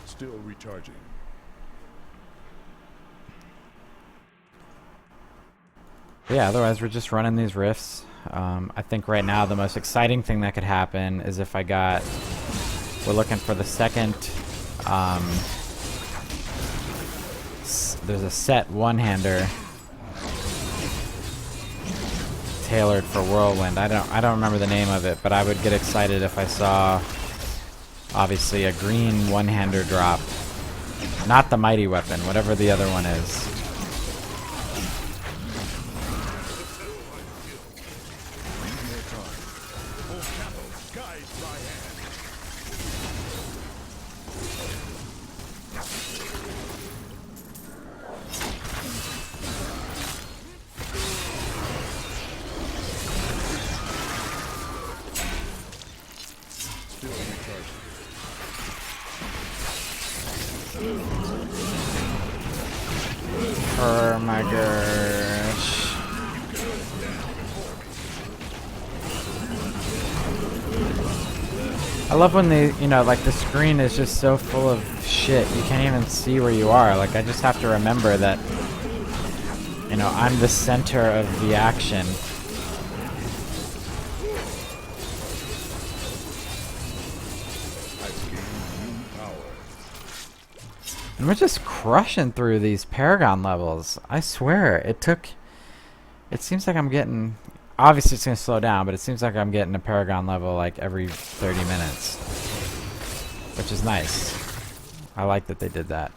[SPEAKER 1] Still recharging.
[SPEAKER 2] Yeah, otherwise we're just running these rifts. I think right now the most exciting thing that could happen is if we're looking for the second, there's a set one-hander tailored for Whirlwind. I don't remember the name of it, but I would get excited if I saw obviously a green one-hander drop. Not the mighty weapon, whatever the other one is. Oh my gosh. I love when like the screen is just so full of shit, you can't even see where you are. Like, I just have to remember that, I'm the center of the action. And we're just crushing through these Paragon levels. I swear, it seems like I'm getting, obviously it's going to slow down, but it seems like I'm getting a Paragon level like every 30 minutes. Which is nice. I like that they did that.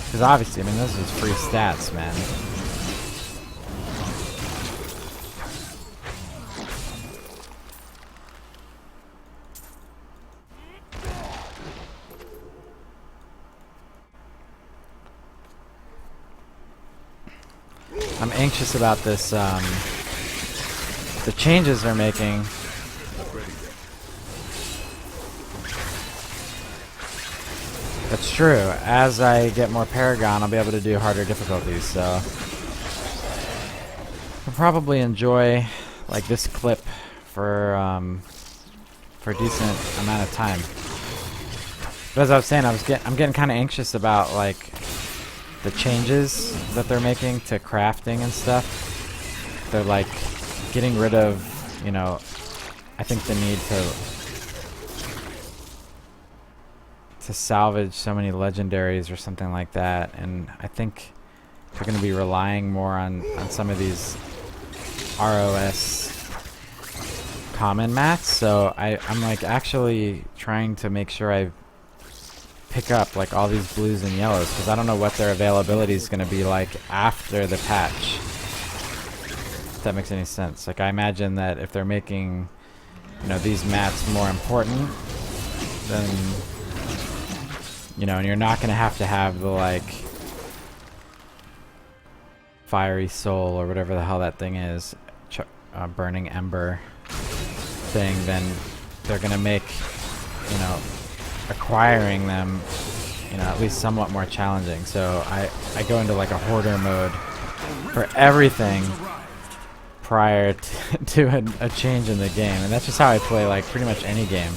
[SPEAKER 2] Because obviously, this is free stats, man. I'm anxious about this, the changes they're making. That's true. As I get more Paragon, I'll be able to do harder difficulties, so I'll probably enjoy like this clip for a decent amount of time. But as I was saying, I'm getting kind of anxious about like the changes that they're making to crafting and stuff. They're like getting rid of, I think the need to salvage so many legendaries or something like that, and I think they're going to be relying more on some of these ROS common mats. So I'm like actually trying to make sure I pick up like all these blues and yellows, because I don't know what their availability is going to be like after the patch. If that makes any sense. Like, I imagine that if they're making these mats more important, then and you're not going to have the like fiery soul or whatever the hell that thing is, burning ember thing, then they're gonna make, you know, acquiring them, you know, at least somewhat more challenging. So I go into like a hoarder mode for everything prior to a change in the game, and that's just how I play like pretty much any game.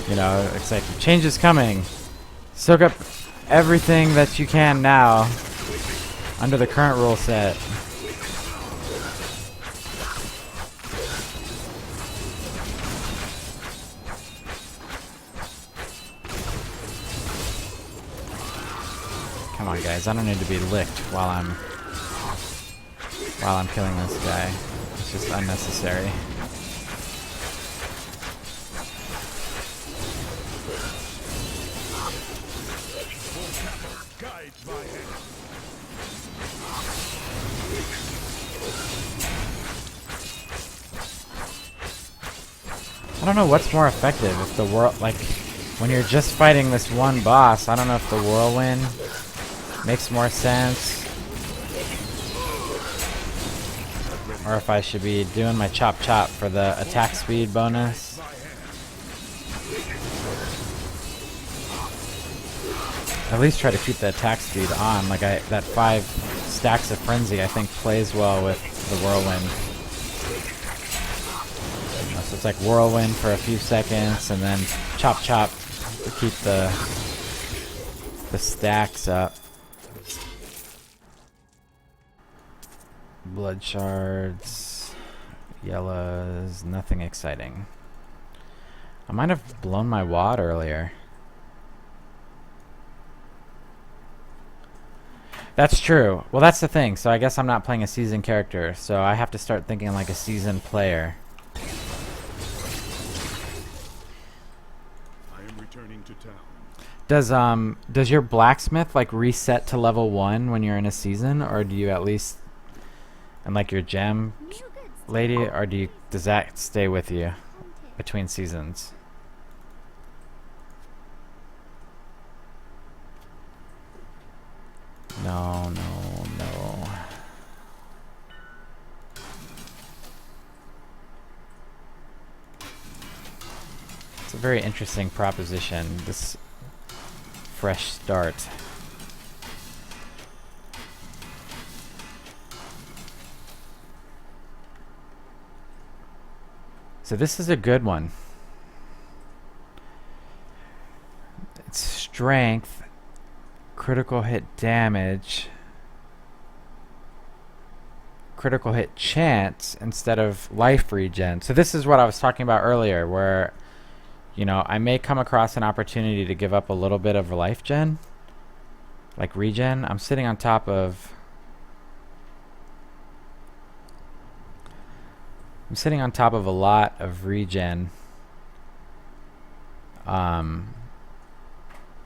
[SPEAKER 2] You know, it's like change is coming. Soak up everything that you can now under the current rule set. Come on, guys! I don't need to be licked while I'm killing this guy. It's just unnecessary. I don't know what's more effective, if the world, like, when you're just fighting this one boss, I don't know if the whirlwind makes more sense, or if I should be doing my chop chop for the attack speed bonus. At least try to keep the attack speed on. Like that 5 stacks of frenzy I think plays well with the whirlwind. So it's like whirlwind for a few seconds and then chop chop to keep the stacks up. Blood shards, yellows, nothing exciting. I might have blown my wad earlier. That's true. Well, that's the thing. So I guess I'm not playing a seasoned character, so I have to start thinking like a seasoned player.
[SPEAKER 1] I am returning to town.
[SPEAKER 2] Does your blacksmith like reset to level 1 when you're in a season, or do you at least, and like your gem lady, or does that stay with you between seasons? No. It's a very interesting proposition, this fresh start. So this is a good one. It's strength, critical hit damage, critical hit chance instead of life regen. So this is what I was talking about earlier, where, you know, I may come across an opportunity to give up a little bit of life gen, like regen. I'm sitting on top of a lot of regen,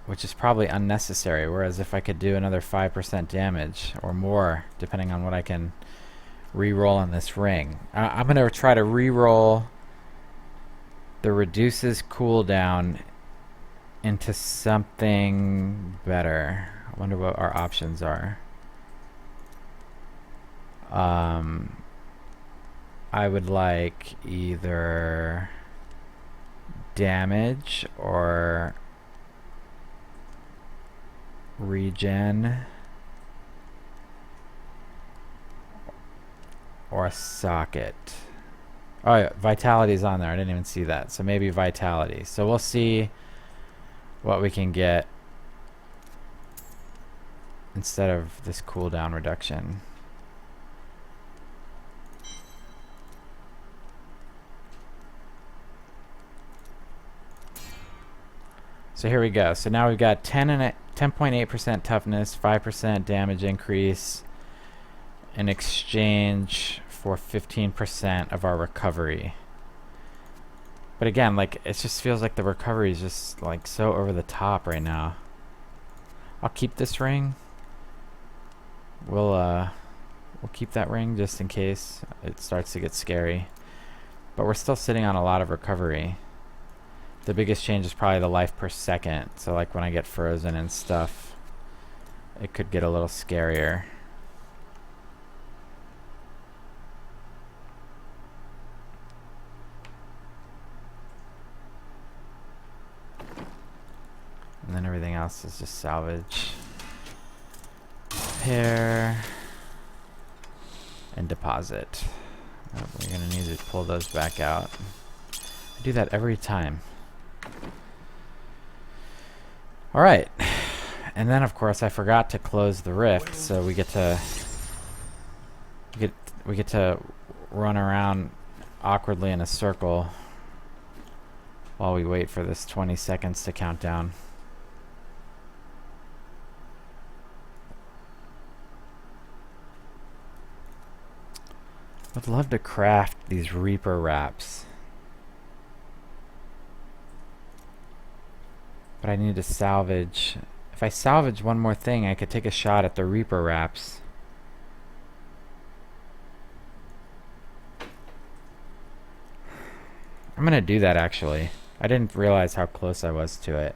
[SPEAKER 2] which is probably unnecessary, whereas if I could do another 5% damage or more, depending on what I can re-roll on this ring. I'm going to try to re-roll the reduces cooldown into something better. I wonder what our options are. I would like either damage or regen or a socket. Oh yeah, vitality's on there. I didn't even see that. So maybe vitality. So we'll see what we can get instead of this cooldown reduction. So here we go. So now we've got 10.8% toughness, 5% damage increase in exchange for 15% of our recovery. But again, like, it just feels like the recovery is just like so over the top right now. I'll keep this ring. We'll keep that ring just in case it starts to get scary. But we're still sitting on a lot of recovery. The biggest change is probably the life per second. So like when I get frozen and stuff, it could get a little scarier. And then everything else is just salvage. Repair. And deposit. Oh, we're going to need to pull those back out. I do that every time. Alright. And then of course I forgot to close the rift, so we get to run around awkwardly in a circle while we wait for this 20 seconds to count down. I'd love to craft these Reaper wraps, but I need to salvage. If I salvage one more thing, I could take a shot at the Reaper wraps. I'm gonna do that actually. I didn't realize how close I was to it.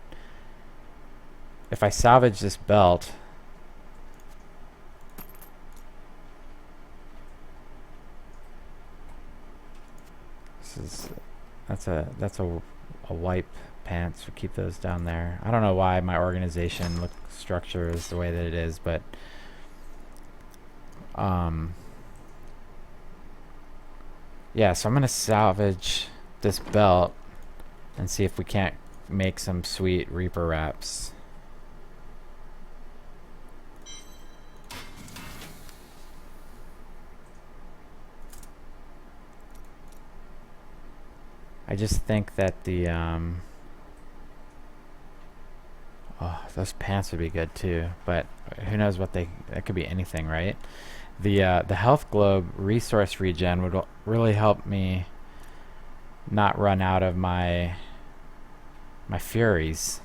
[SPEAKER 2] If I salvage this belt, that's a wipe pants. We keep those down there. I don't know why my organization structure is the way that it is, but yeah, so I'm gonna salvage this belt and see if we can't make some sweet Reaper wraps. I just think that the oh, those pants would be good too, but who knows what that could be anything, right? The health globe resource regen would really help me not run out of my furies,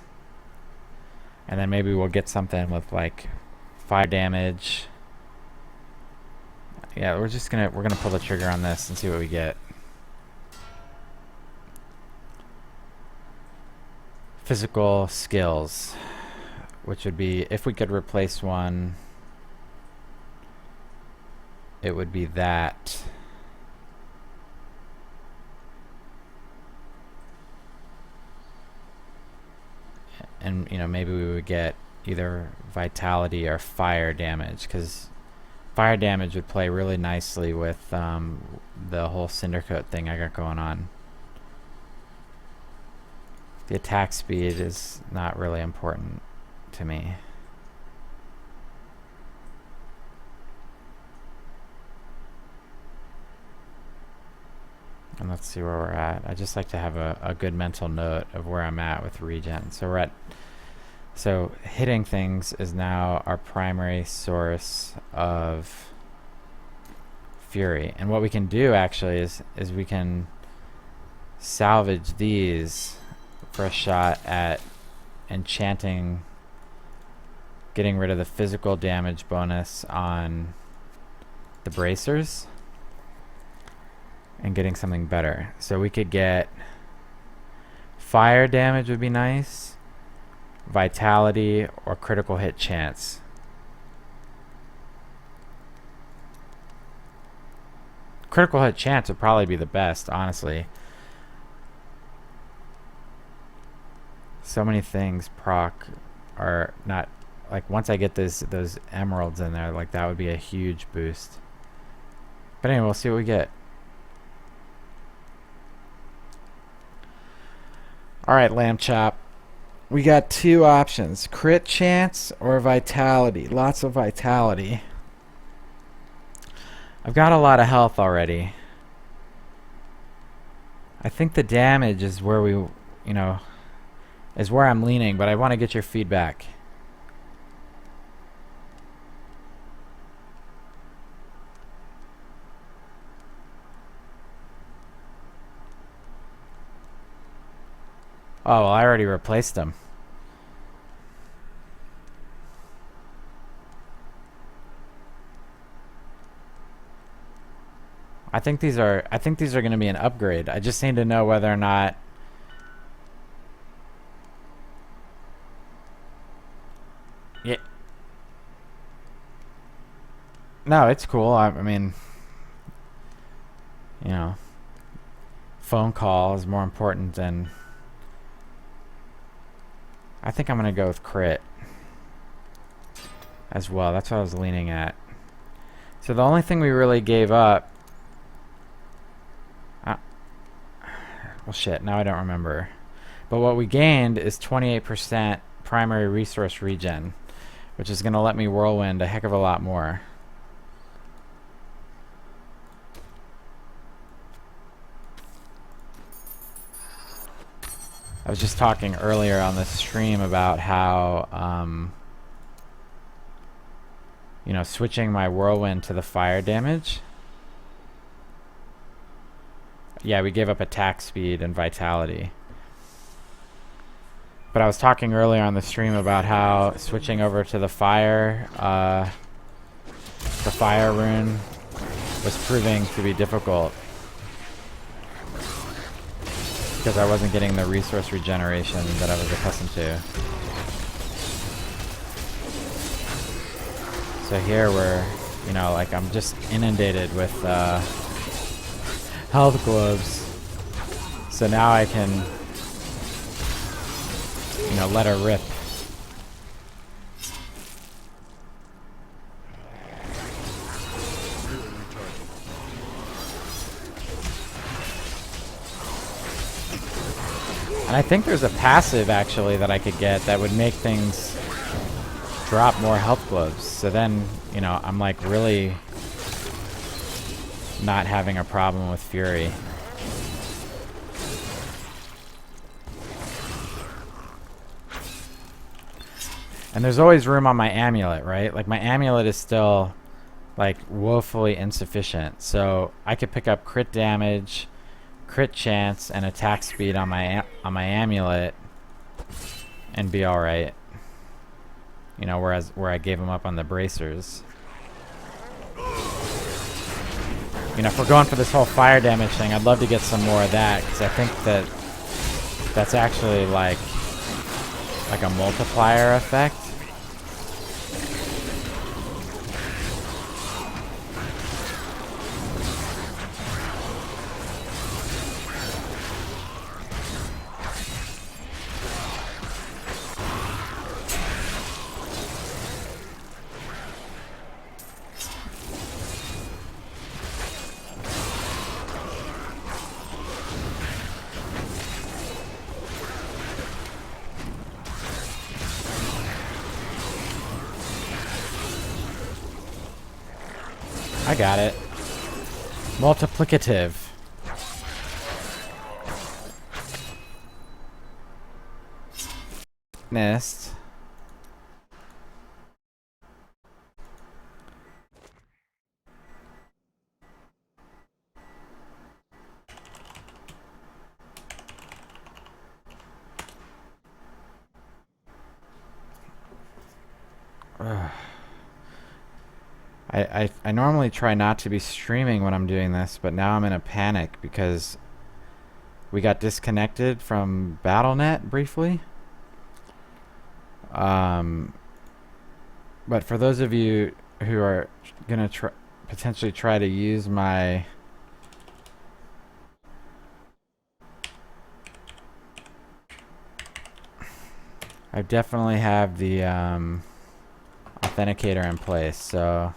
[SPEAKER 2] and then maybe we'll get something with like fire damage. Yeah, we're gonna pull the trigger on this and see what we get. Physical skills, which would be, if we could replace one, it would be that. And you know, maybe we would get either vitality or fire damage, because fire damage would play really nicely with the whole cinder coat thing I got going on. The attack speed is not really important to me. And let's see where we're at. I just like to have a good mental note of where I'm at with regen. So hitting things is now our primary source of fury. And what we can do actually is we can salvage these for a shot at enchanting, getting rid of the physical damage bonus on the bracers and getting something better. So we could get fire damage would be nice, vitality, or critical hit chance. Critical hit chance would probably be the best, honestly. So many things proc are not, like, once I get those emeralds in there, like, that would be a huge boost. But anyway, we'll see what we get. Alright, Lamb Chop. We got two options. Crit chance or vitality. Lots of vitality. I've got a lot of health already. I think the damage is where we, you know, is where I'm leaning, but I want to get your feedback. Oh, well, I already replaced them. I think these are going to be an upgrade. I just need to know whether or not No, it's cool. I mean, you know, phone call is more important than... I think I'm going to go with crit as well. That's what I was leaning at. So the only thing we really gave up... well, shit, now I don't remember. But what we gained is 28% primary resource regen, which is going to let me whirlwind a heck of a lot more. I was just talking earlier on the stream about how, you know, switching my whirlwind to the fire damage. Yeah, we gave up attack speed and vitality. But I was talking earlier on the stream about how switching over to the fire rune was proving to be difficult because I wasn't getting the resource regeneration that I was accustomed to. So here we're, you know, like I'm just inundated with health globes. So now I can, you know, let her rip. And I think there's a passive actually that I could get that would make things drop more health globes. So then, you know, I'm like really not having a problem with Fury. And there's always room on my amulet, right? Like my amulet is still like woefully insufficient. So I could pick up crit damage, crit chance, and attack speed on my amulet and be all right. You know, whereas where I gave them up on the bracers. You know, if we're going for this whole fire damage thing, I'd love to get some more of that because I think that that's actually like a multiplier effect. I got it. Multiplicative. Nest. I normally try not to be streaming when I'm doing this, but now I'm in a panic because we got disconnected from BattleNet briefly. But for those of you who are gonna potentially try to use my I definitely have the authenticator in place, so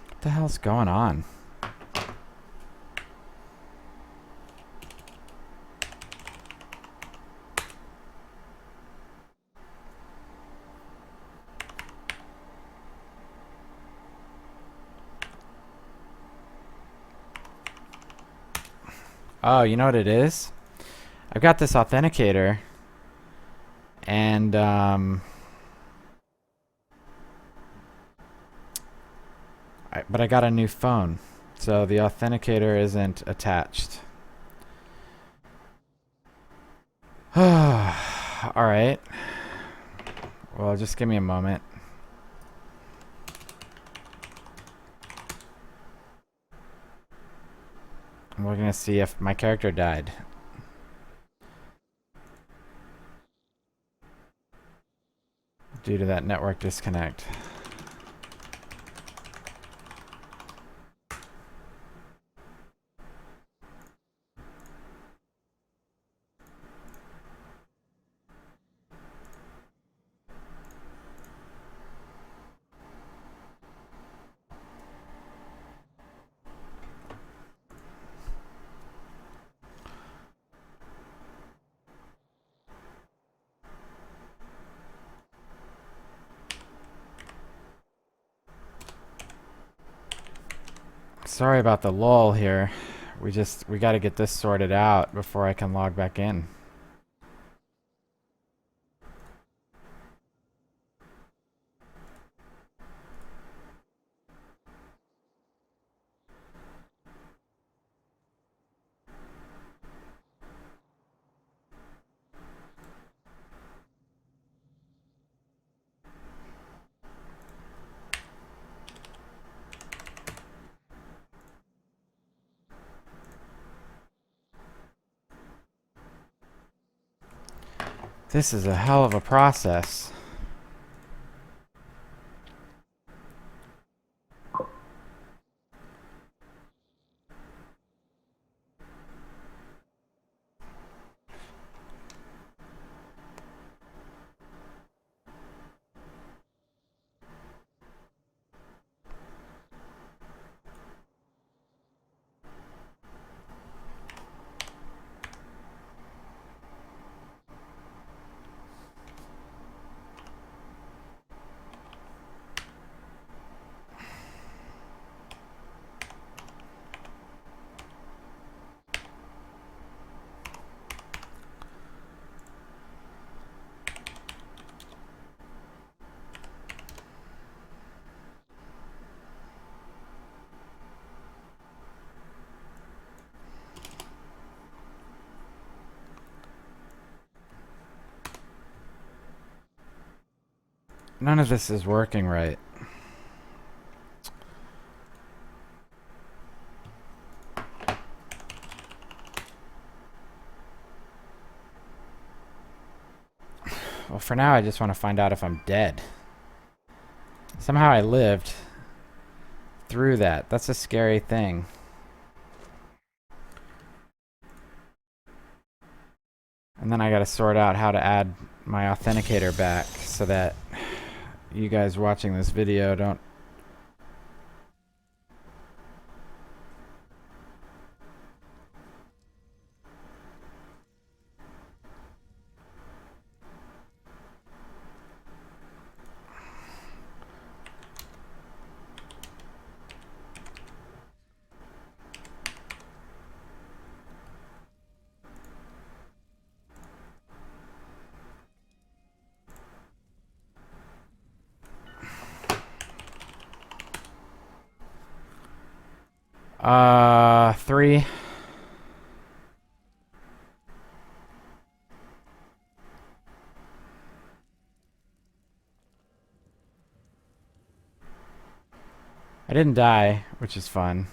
[SPEAKER 2] what the hell's going on? Oh, you know what it is? I've got this authenticator, and but I got a new phone, so the authenticator isn't attached. Alright. Well, just give me a moment. We're gonna see if my character died. Due to that network disconnect. Sorry about the lull here. We got to get this sorted out before I can log back in. This is a hell of a process. None of this is working right. Well, for now, I just want to find out if I'm dead. Somehow I lived through that. That's a scary thing. And then I gotta sort out how to add my authenticator back so that you guys watching this video don't... Three. I didn't die, which is fun.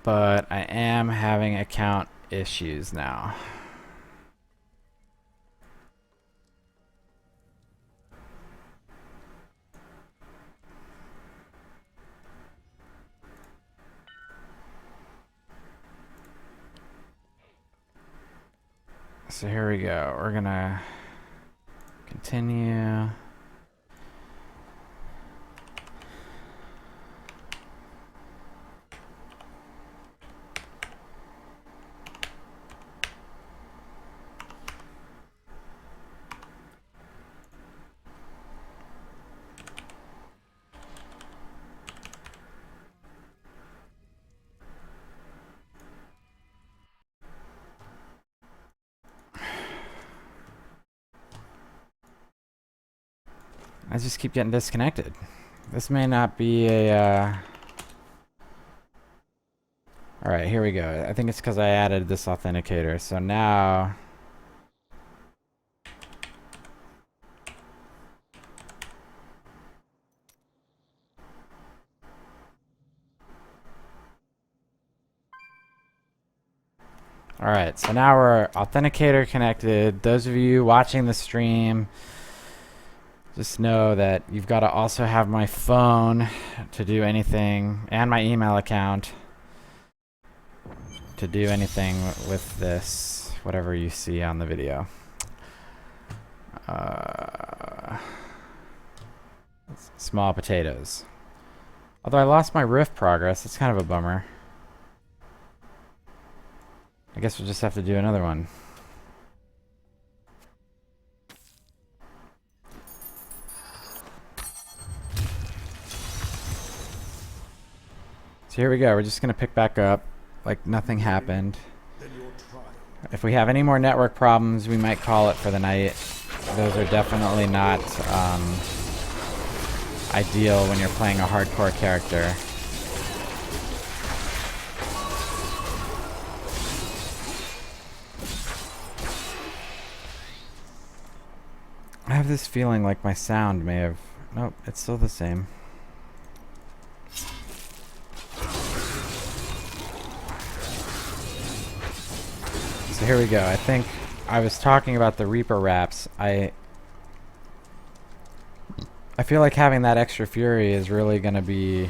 [SPEAKER 2] But I am having account issues now. So here we go. We're gonna continue. I just keep getting disconnected. This may not be a... Alright, here we go. I think it's because I added this authenticator. So now... Alright, so now we're authenticator connected. Those of you watching the stream, just know that you've got to also have my phone to do anything, and my email account to do anything with this, whatever you see on the video. Small potatoes. Although I lost my rift progress, it's kind of a bummer. I guess we'll just have to do another one. So here we go. We're just going to pick back up like nothing happened. If we have any more network problems, we might call it for the night. Those are definitely not ideal when you're playing a hardcore character. I have this feeling like my sound may have... Nope, it's still the same. So here we go. I think I was talking about the Reaper wraps. I feel like having that extra fury is really going to be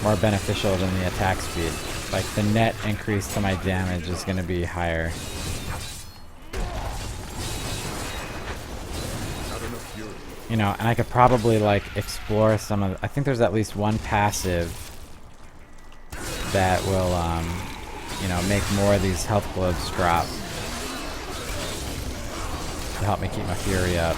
[SPEAKER 2] more beneficial than the attack speed. Like the net increase to my damage is going to be higher. You know, and I could probably like explore some of... I think there's at least one passive that will, you know, make more of these health globes drop to help me keep my fury up.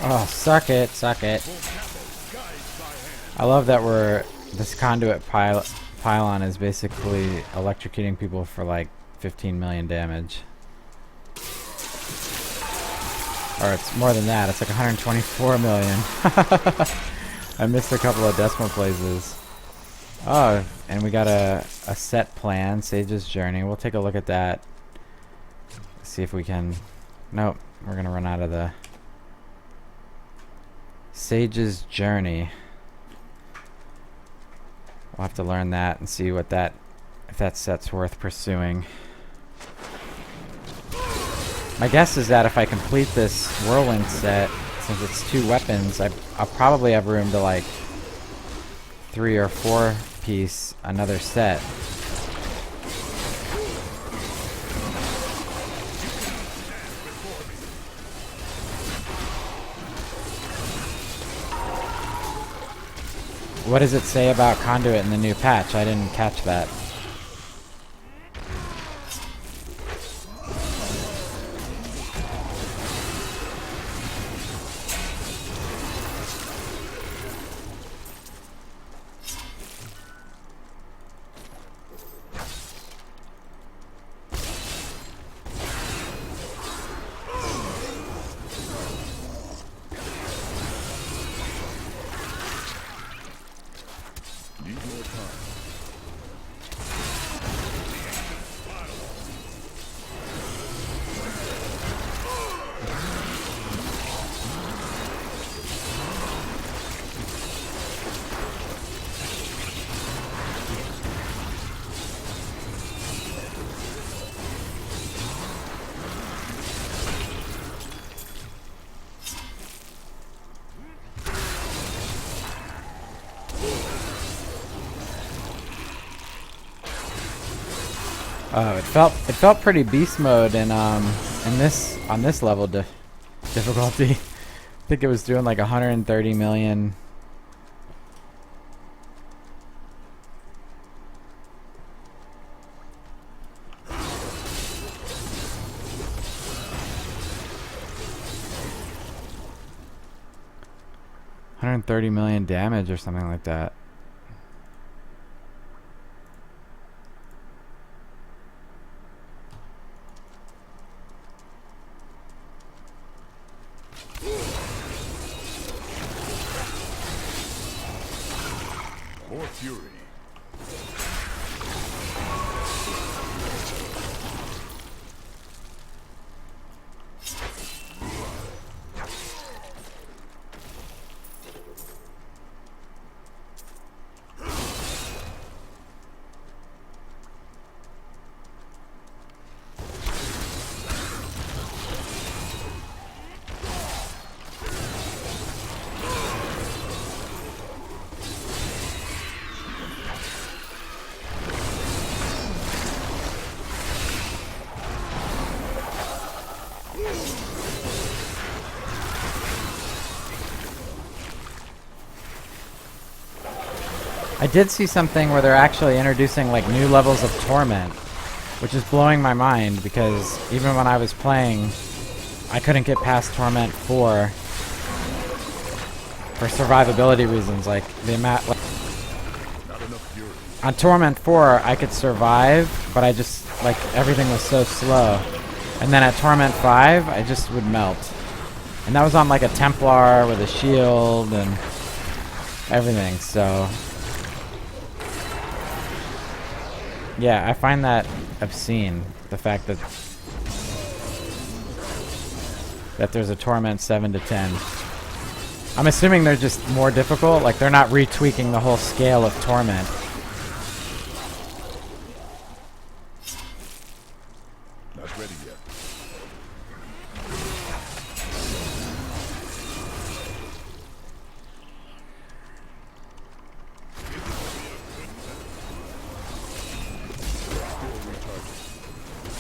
[SPEAKER 2] Oh, suck it, suck it. I love that this conduit pylon is basically electrocuting people for like 15 million damage. Or it's more than that, it's like 124 million. I missed a couple of decimal places. Oh, and we got a set plan, Sage's Journey. We'll take a look at that. See if we can... Nope, we're gonna run out of the... Sage's Journey. We'll have to learn that and see what that, if that set's worth pursuing. My guess is that if I complete this whirlwind set, since it's 2 weapons, I'll probably have room to like 3 or 4 piece another set. What does it say about conduit in the new patch? I didn't catch that. Oh, it felt pretty beast mode in this on this level difficulty. I think it was doing like 130 million. $130 million damage or something like that.
[SPEAKER 1] More fury.
[SPEAKER 2] I did see something where they're actually introducing like new levels of torment, which is blowing my mind because even when I was playing, I couldn't get past Torment 4 for survivability reasons. Like the amount, like, on Torment 4, I could survive, but I just like everything was so slow. And then at Torment 5, I just would melt. And that was on like a Templar with a shield and everything. So yeah, I find that obscene, the fact that there's a Torment 7 to 10. I'm assuming they're just more difficult, like they're not retweaking the whole scale of Torment.
[SPEAKER 1] Not ready yet.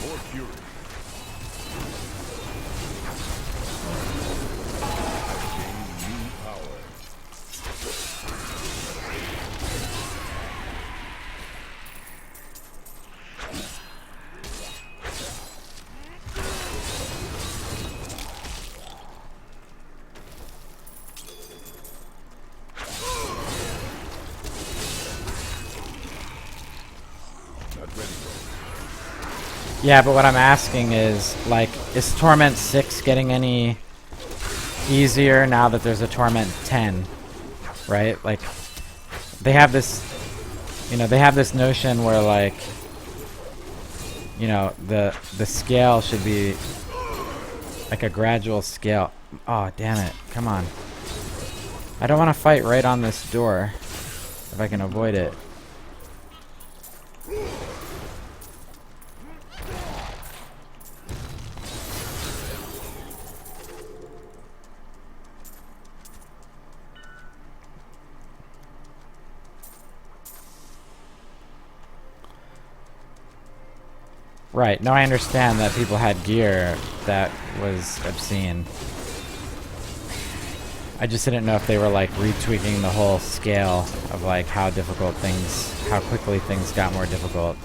[SPEAKER 1] More fury. Gain new power. Not ready yet.
[SPEAKER 2] Yeah, but what I'm asking is, like, is Torment 6 getting any easier now that there's a Torment 10? Right? Like, they have this, you know, they have this notion where, like, you know, the scale should be like a gradual scale. Oh, damn it. Come on. I don't want to fight right on this door if I can avoid it. Right. No, I understand that people had gear that was obscene. I just didn't know if they were like retweaking the whole scale of like how difficult things, how quickly things got more difficult.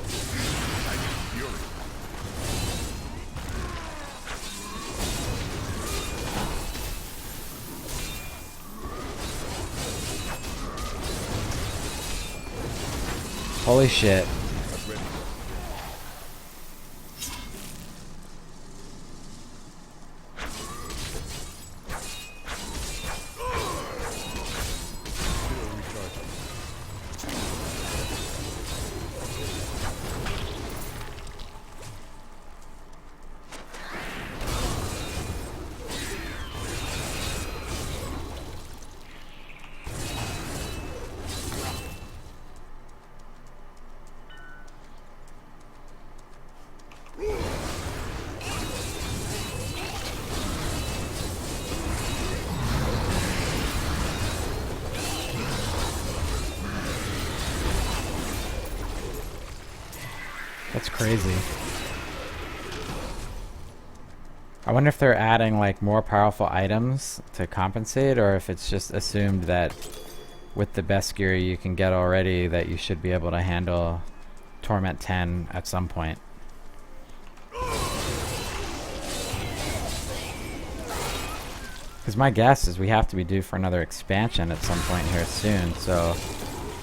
[SPEAKER 2] Holy shit. That's crazy. I wonder if they're adding like more powerful items to compensate, or if it's just assumed that with the best gear you can get already that you should be able to handle Torment 10 at some point. Because my guess is we have to be due for another expansion at some point here soon, so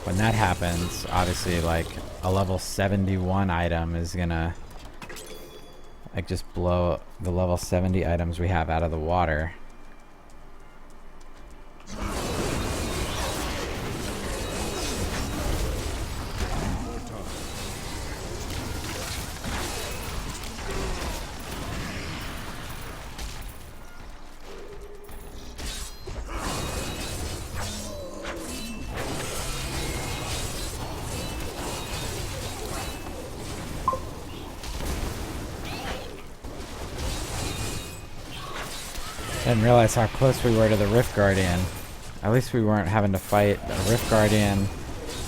[SPEAKER 2] when that happens, obviously like a level 71 item is gonna like just blow the level 70 items we have out of the water. Didn't realize how close we were to the Rift Guardian. At least we weren't having to fight a Rift Guardian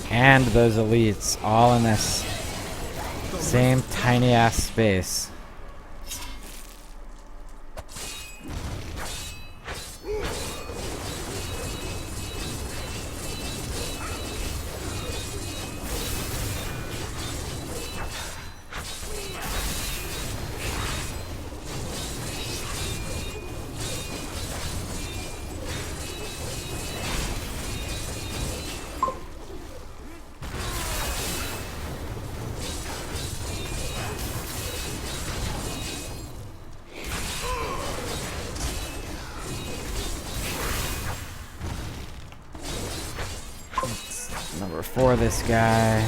[SPEAKER 2] and those elites all in this same tiny ass space. Number 4, this guy.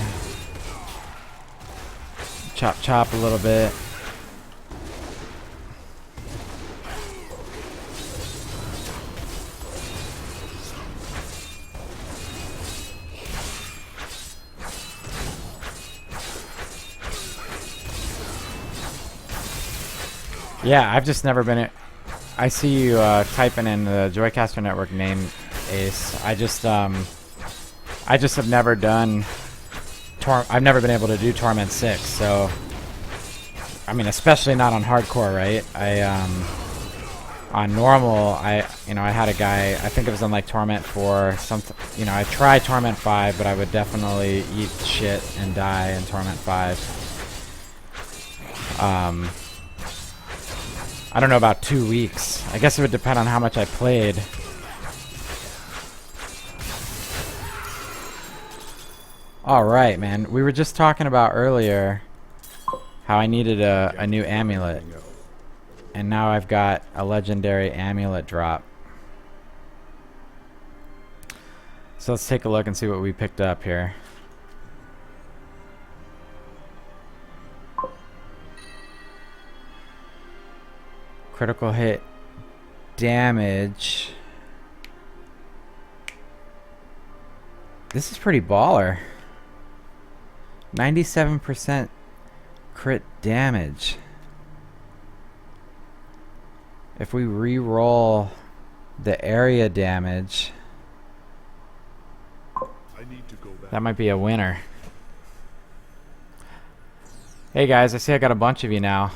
[SPEAKER 2] Chop chop a little bit. Yeah, I've just never been. I see you typing in the Joicaster Network name, Ace. I just have never done. I've never been able to do Torment 6, so I mean, especially not on hardcore, right? On normal, I had a guy. I think it was on like Torment 4. Something, I tried Torment 5, but I would definitely eat shit and die in Torment 5. I don't know, about 2 weeks. I guess it would depend on how much I played. Alright, man. We were just talking about earlier how I needed a new amulet. And now I've got a legendary amulet drop. So let's take a look and see what we picked up here. Critical hit damage. This is pretty baller. 97% crit damage. If we re-roll the area damage, that might be a winner. Hey guys, I see I got a bunch of you now.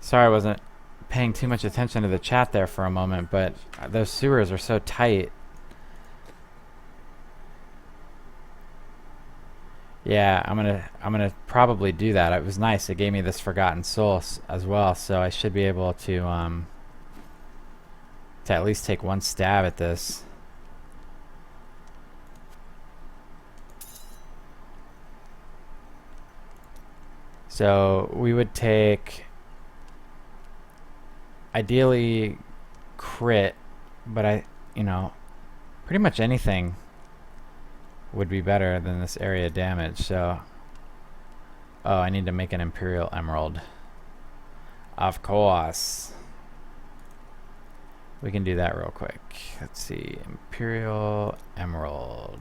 [SPEAKER 2] Sorry I wasn't paying too much attention to the chat there for a moment, but those sewers are so tight. Yeah, I'm gonna probably do that. It was nice. It gave me this Forgotten Soul as well, so I should be able to at least take one stab at this. So we would take ideally crit, but pretty much anything would be better than this area damage. So I need to make an Imperial Emerald. Of course. We can do that real quick. Let's see. Imperial Emerald.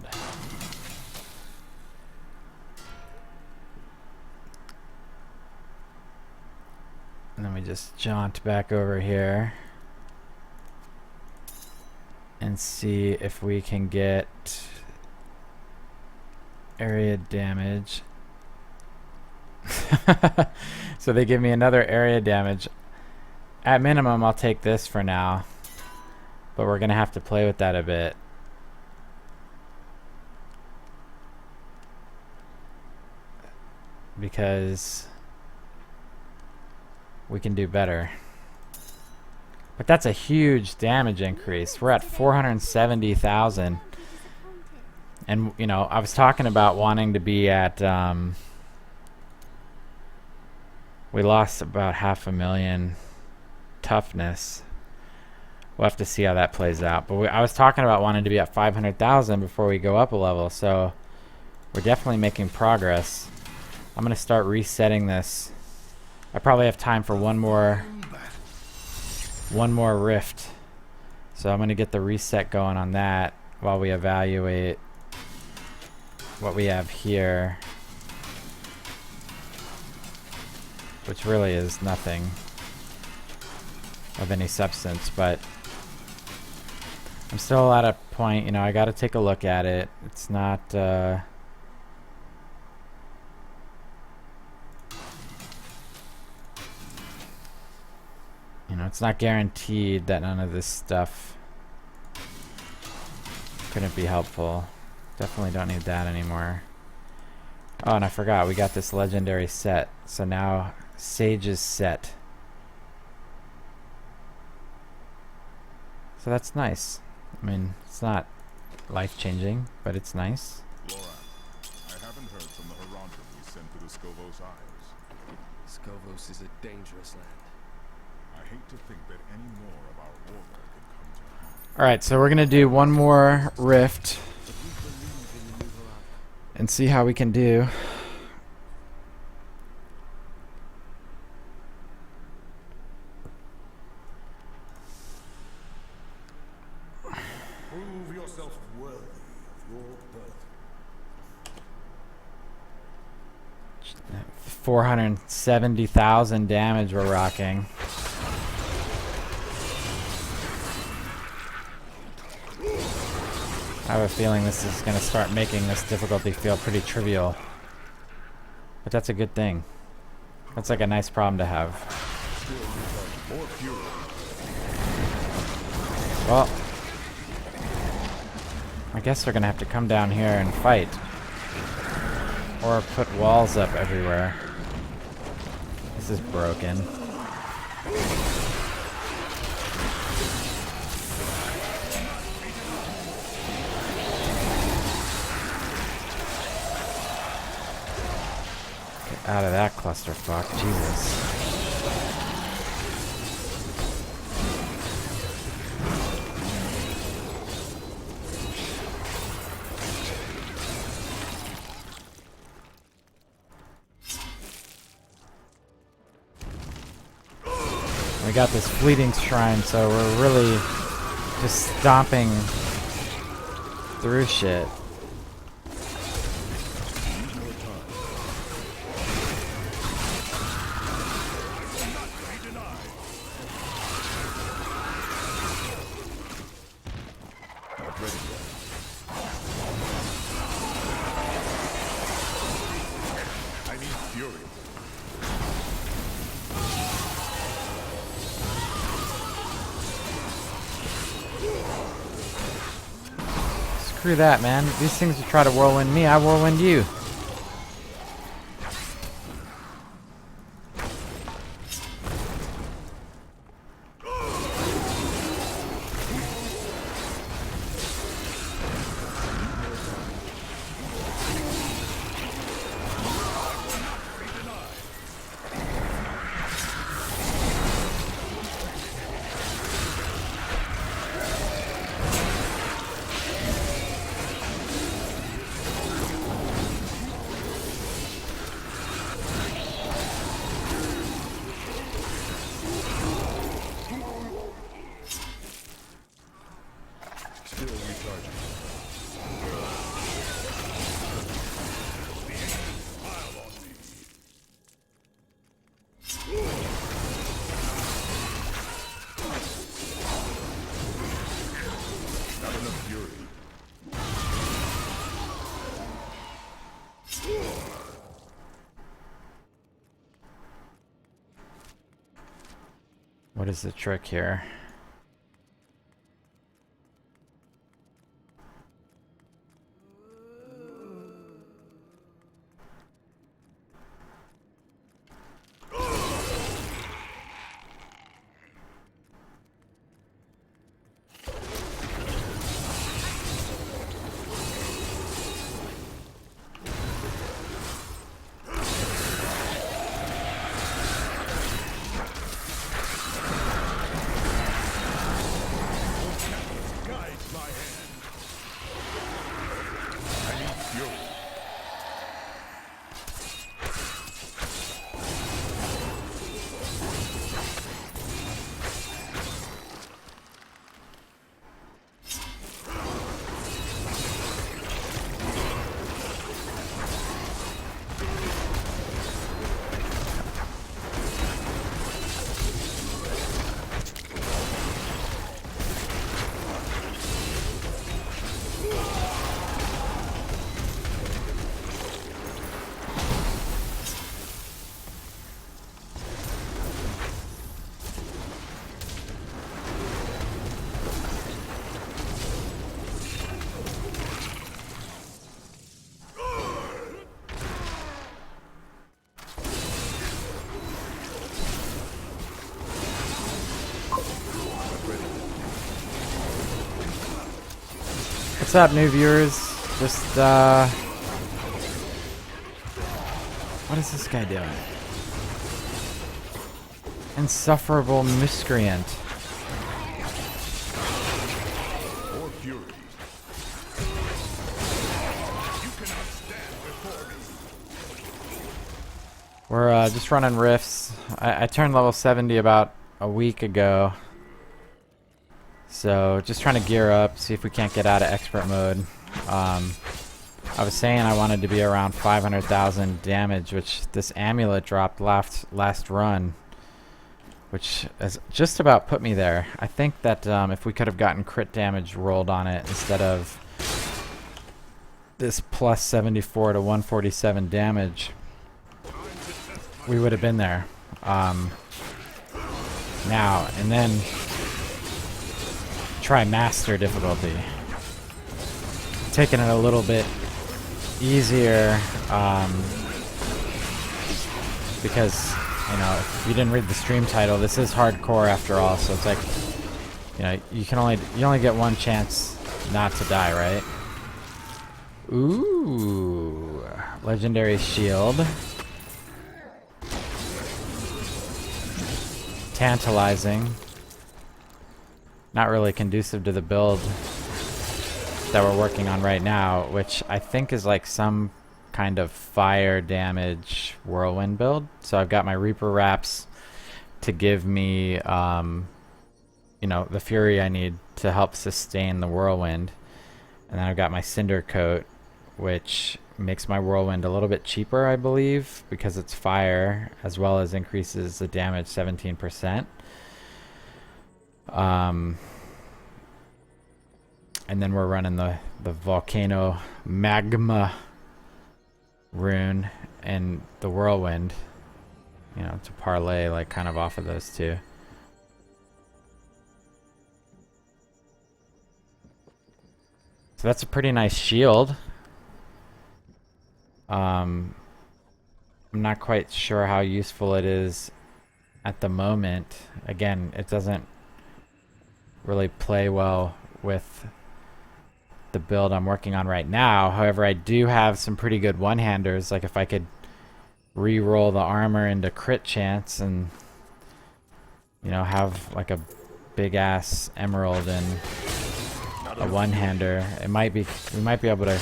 [SPEAKER 2] And then we just jaunt back over here and see if we can get area damage So they give me another area damage. At minimum, I'll take this for now. But we're going to have to play with that a bit. Because we can do better. But that's a huge damage increase. We're at 470,000. And, you know, I was talking about wanting to be at, we lost about 500,000 toughness. We'll have to see how that plays out. But I was talking about wanting to be at 500,000 before we go up a level. So we're definitely making progress. I'm going to start resetting this. I probably have time for one more rift. So I'm going to get the reset going on that while we evaluate what we have here, which really is nothing of any substance, but I'm still at a point, you know, I got to take a look at it. It's not you know, it's not guaranteed that none of this stuff couldn't be helpful. Definitely don't need that anymore. Oh, and I forgot, we got this legendary set. So now Sage's set. So that's nice. I mean, it's not life-changing, but it's nice.
[SPEAKER 3] Laura, I haven't heard from the Heronter we sent to the Scovos Isles.
[SPEAKER 4] Scovos is a dangerous land.
[SPEAKER 3] I hate to think that any more of our warfare could come to harm.
[SPEAKER 2] Alright, so we're going to do one more rift and see how we can do.
[SPEAKER 1] Prove yourself worthy of your birth.
[SPEAKER 2] 470,000 damage we're rocking. I have a feeling this is going to start making this difficulty feel pretty trivial. But that's a good thing. That's like a nice problem to have. Well, I guess they're going to have to come down here and fight. Or put walls up everywhere. This is broken. Get out of that clusterfuck, Jesus. We got this fleeting shrine, so we're really just stomping through shit. Screw that, man. These things will try to whirlwind me, I whirlwind you. What is the trick here? What's up, new viewers? Just, what is this guy doing? Insufferable miscreant.
[SPEAKER 3] Or fury. You cannot stand before me.
[SPEAKER 2] We're, just running rifts. I turned level 70 about a week ago. So, just trying to gear up, see if we can't get out of expert mode. I was saying I wanted to be around 500,000 damage, which this amulet dropped last run, which has just about put me there. I think that if we could have gotten crit damage rolled on it instead of this plus 74 to 147 damage, we would have been there. Now, and then try master difficulty. Taking it a little bit easier, because, you know, if you didn't read the stream title, this is hardcore after all, so it's like, you know, you only get one chance not to die, right? Ooh, legendary shield. Tantalizing. Not really conducive to the build that we're working on right now, which I think is like some kind of fire damage whirlwind build. So I've got my Reaper Wraps to give me, you know, the fury I need to help sustain the whirlwind. And then I've got my Cinder Coat, which makes my whirlwind a little bit cheaper, I believe, because it's fire, as well as increases the damage 17%. And then we're running the volcano magma rune and the whirlwind, you know, to parlay like kind of off of those two. So that's a pretty nice shield. I'm not quite sure how useful it is at the moment. Again, it doesn't really play well with the build I'm working on right now. However, I do have some pretty good one-handers. Like if I could re-roll the armor into crit chance and, you know, have like a big ass emerald and a one-hander, we might be able to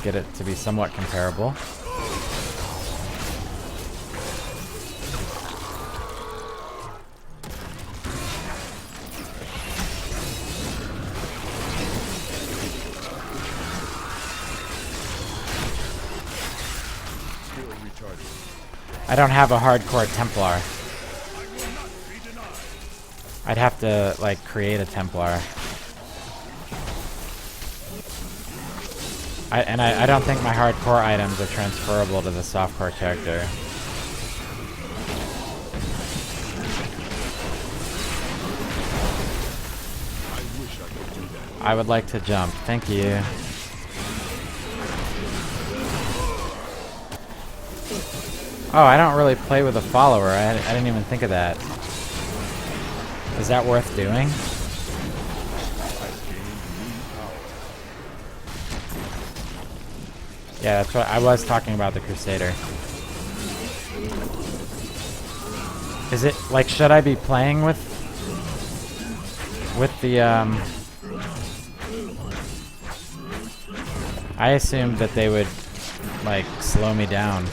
[SPEAKER 2] get it to be somewhat comparable. I don't have a hardcore Templar. I'd have to like create a Templar. I don't think my hardcore items are transferable to the softcore character. I would like to jump. Thank you. Oh, I don't really play with a follower. I didn't even think of that. Is that worth doing? Yeah, that's what I was talking about, the Crusader. Is it like, should I be playing with the I assumed that they would like slow me down.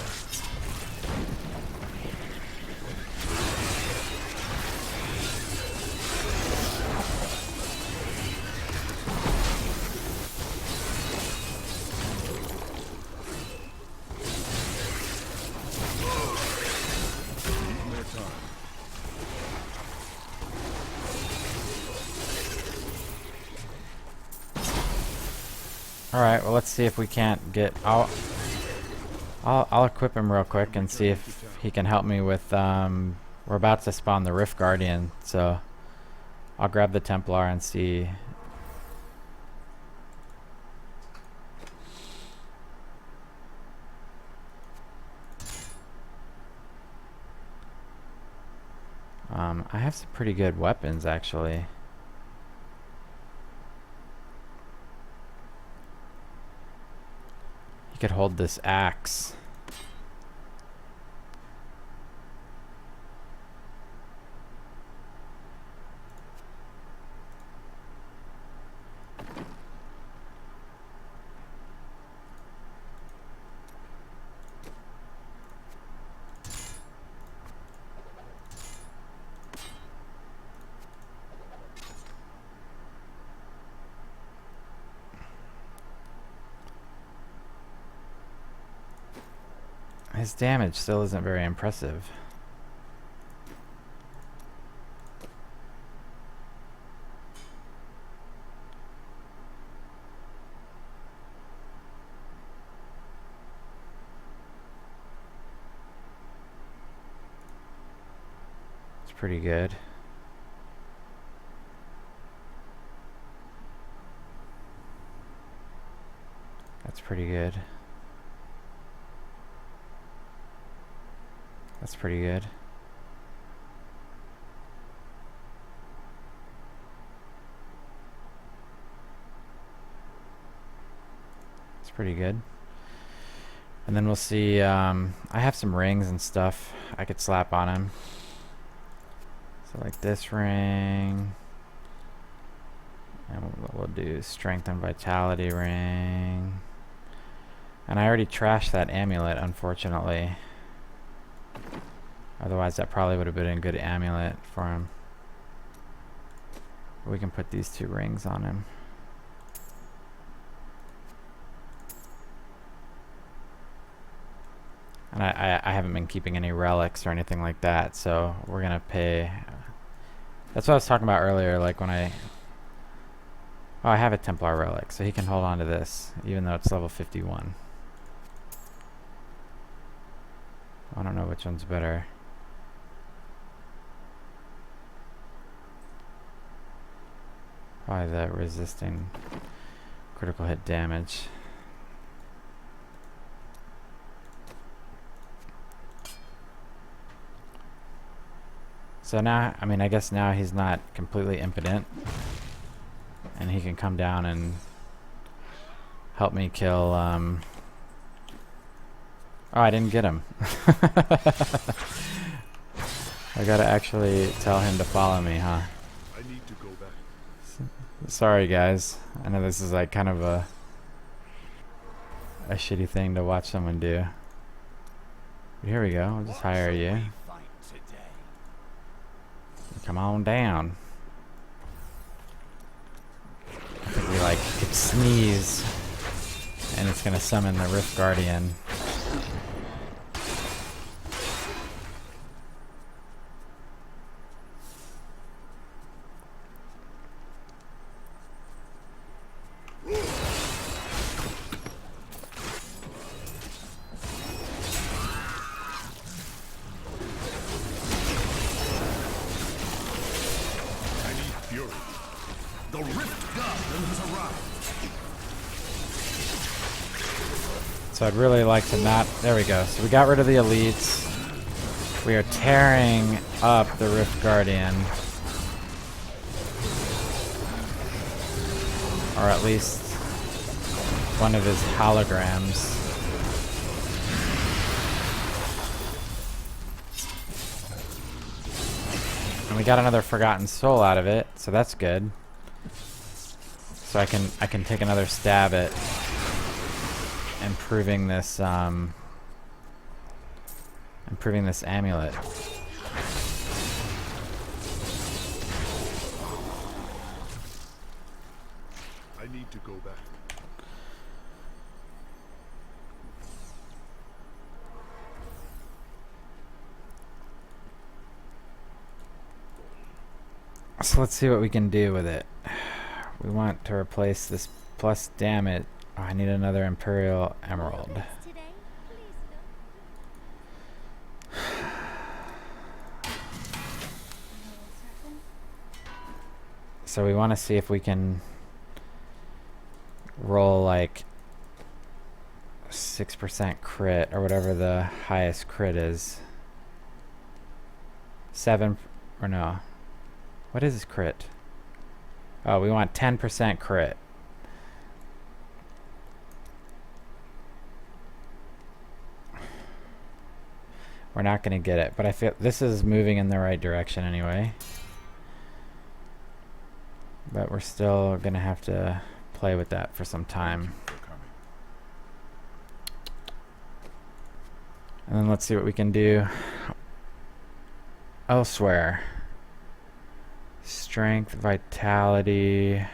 [SPEAKER 2] Alright, well let's see if we can't get... I'll equip him real quick and see if he can help me with... we're about to spawn the Rift Guardian, so... I'll grab the Templar and see... I have some pretty good weapons, actually. He could hold this axe. His damage still isn't very impressive. It's pretty good. That's pretty good. That's pretty good. It's pretty good. And then we'll see, I have some rings and stuff I could slap on him. So like this ring. And we'll do strength and vitality ring. And I already trashed that amulet, unfortunately. Otherwise that probably would have been a good amulet for him. We can put these two rings on him. And I haven't been keeping any relics or anything like that, so we're gonna pay. That's what I was talking about earlier, like when I... Oh, I have a Templar relic, so he can hold on to this, even though it's level 51. I don't know which one's better. Probably the resisting critical hit damage. So now, I mean, I guess now he's not completely impotent. And he can come down and help me kill, Oh, I didn't get him. I gotta actually tell him to follow me, huh?
[SPEAKER 3] I need to go back.
[SPEAKER 2] Sorry, guys. I know this is like kind of a shitty thing to watch someone do. But here we go. I'll just hire you. Come on down. I think we like could sneeze, and it's gonna summon the Rift Guardian.
[SPEAKER 1] The Rift Guardian has
[SPEAKER 2] So I'd really like to not... There we go. So we got rid of the elites. We are tearing up the Rift Guardian. Or at least one of his holograms. And we got another Forgotten Soul out of it, so that's good. So I can take another stab at improving this amulet.
[SPEAKER 3] I need to go back.
[SPEAKER 2] So let's see what we can do with it. We want to replace this plus damage. Oh, I need another Imperial Emerald. So we want to see if we can roll like 6% crit or whatever the highest crit is. 7 or no. What is this crit? Oh, we want 10% crit. We're not going to get it, but I feel this is moving in the right direction anyway. But we're still going to have to play with that for some time. And then let's see what we can do elsewhere. Strength, vitality.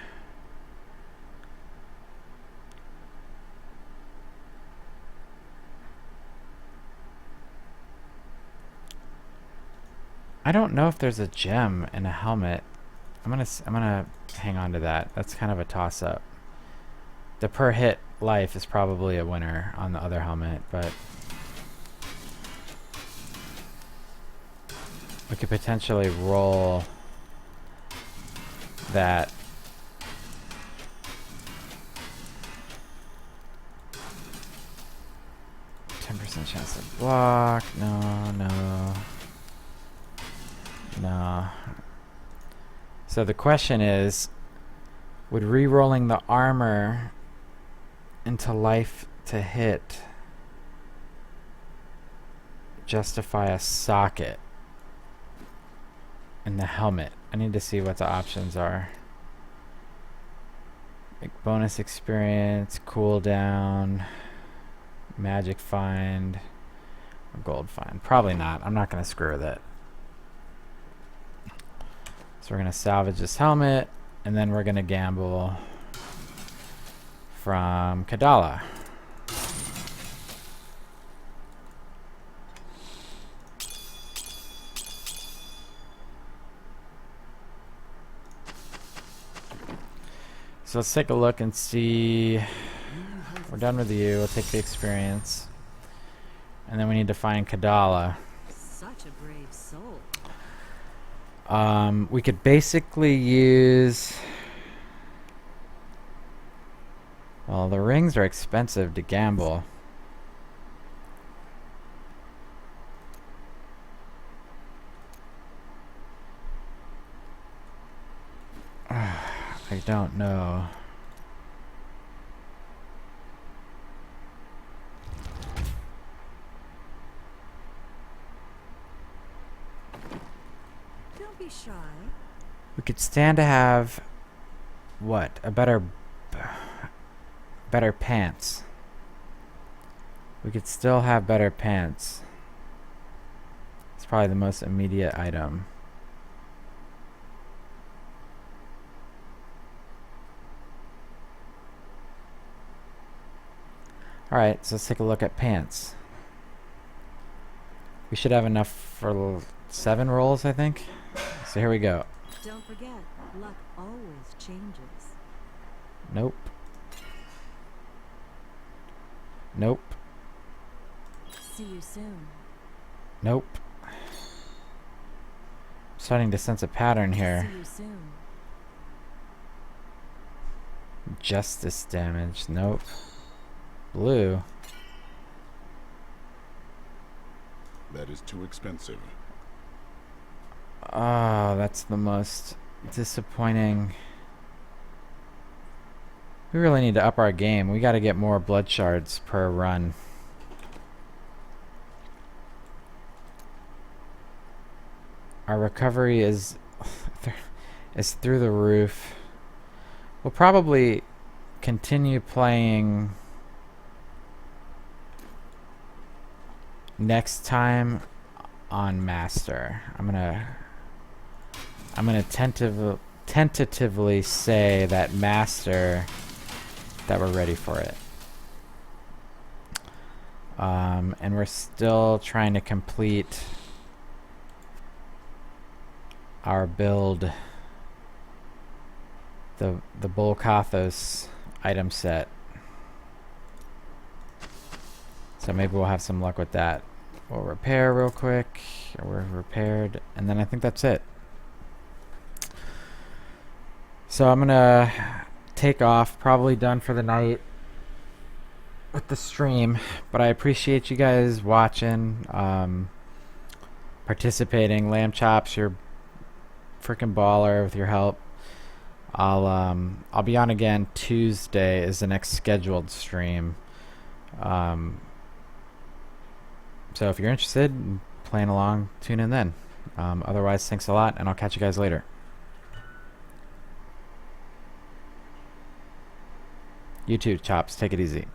[SPEAKER 2] I don't know if there's a gem in a helmet. I'm gonna hang on to that. That's kind of a toss-up. The per hit life is probably a winner on the other helmet, but we could potentially roll that. Chance to block. No. So the question is, would re-rolling the armor into life to hit justify a socket in the helmet? I need to see what the options are. Like bonus experience, cooldown, magic find, or gold find. Probably not. I'm not going to screw with it. So we're going to salvage this helmet, and then we're going to gamble from Kadala. So let's take a look and see. We're done with you. We'll take the experience. And then we need to find Kadala.
[SPEAKER 5] Such a brave soul.
[SPEAKER 2] We could basically use... Well, the rings are expensive to gamble. I don't know.
[SPEAKER 5] Don't be shy.
[SPEAKER 2] We could stand to have what? A better pants. We could still have better pants. It's probably the most immediate item. Alright, so let's take a look at pants. We should have enough for 7 rolls, I think. So here we go.
[SPEAKER 5] Don't forget, luck always changes.
[SPEAKER 2] Nope. Nope.
[SPEAKER 5] See you soon.
[SPEAKER 2] Nope. I'm starting to sense a pattern here.
[SPEAKER 5] See you soon.
[SPEAKER 2] Justice damage. Nope. Blue.
[SPEAKER 3] That is too expensive.
[SPEAKER 2] Oh, that's the most disappointing. We really need to up our game. We got to get more blood shards per run. Our recovery is through the roof. We'll probably continue playing next time on Master. I'm gonna tentatively say that Master, that we're ready for it. And we're still trying to complete our build, the Bolkathos item set. So maybe we'll have some luck with that. We'll repair real quick. We're repaired, and then I think that's it. So I'm gonna take off, probably done for the night with the stream, but I appreciate you guys watching, participating. Lamb Chops, you're freaking baller with your help. I'll be on again Tuesday is the next scheduled stream. So if you're interested in playing along, tune in then. Otherwise, thanks a lot, and I'll catch you guys later. You too, Chops. Take it easy.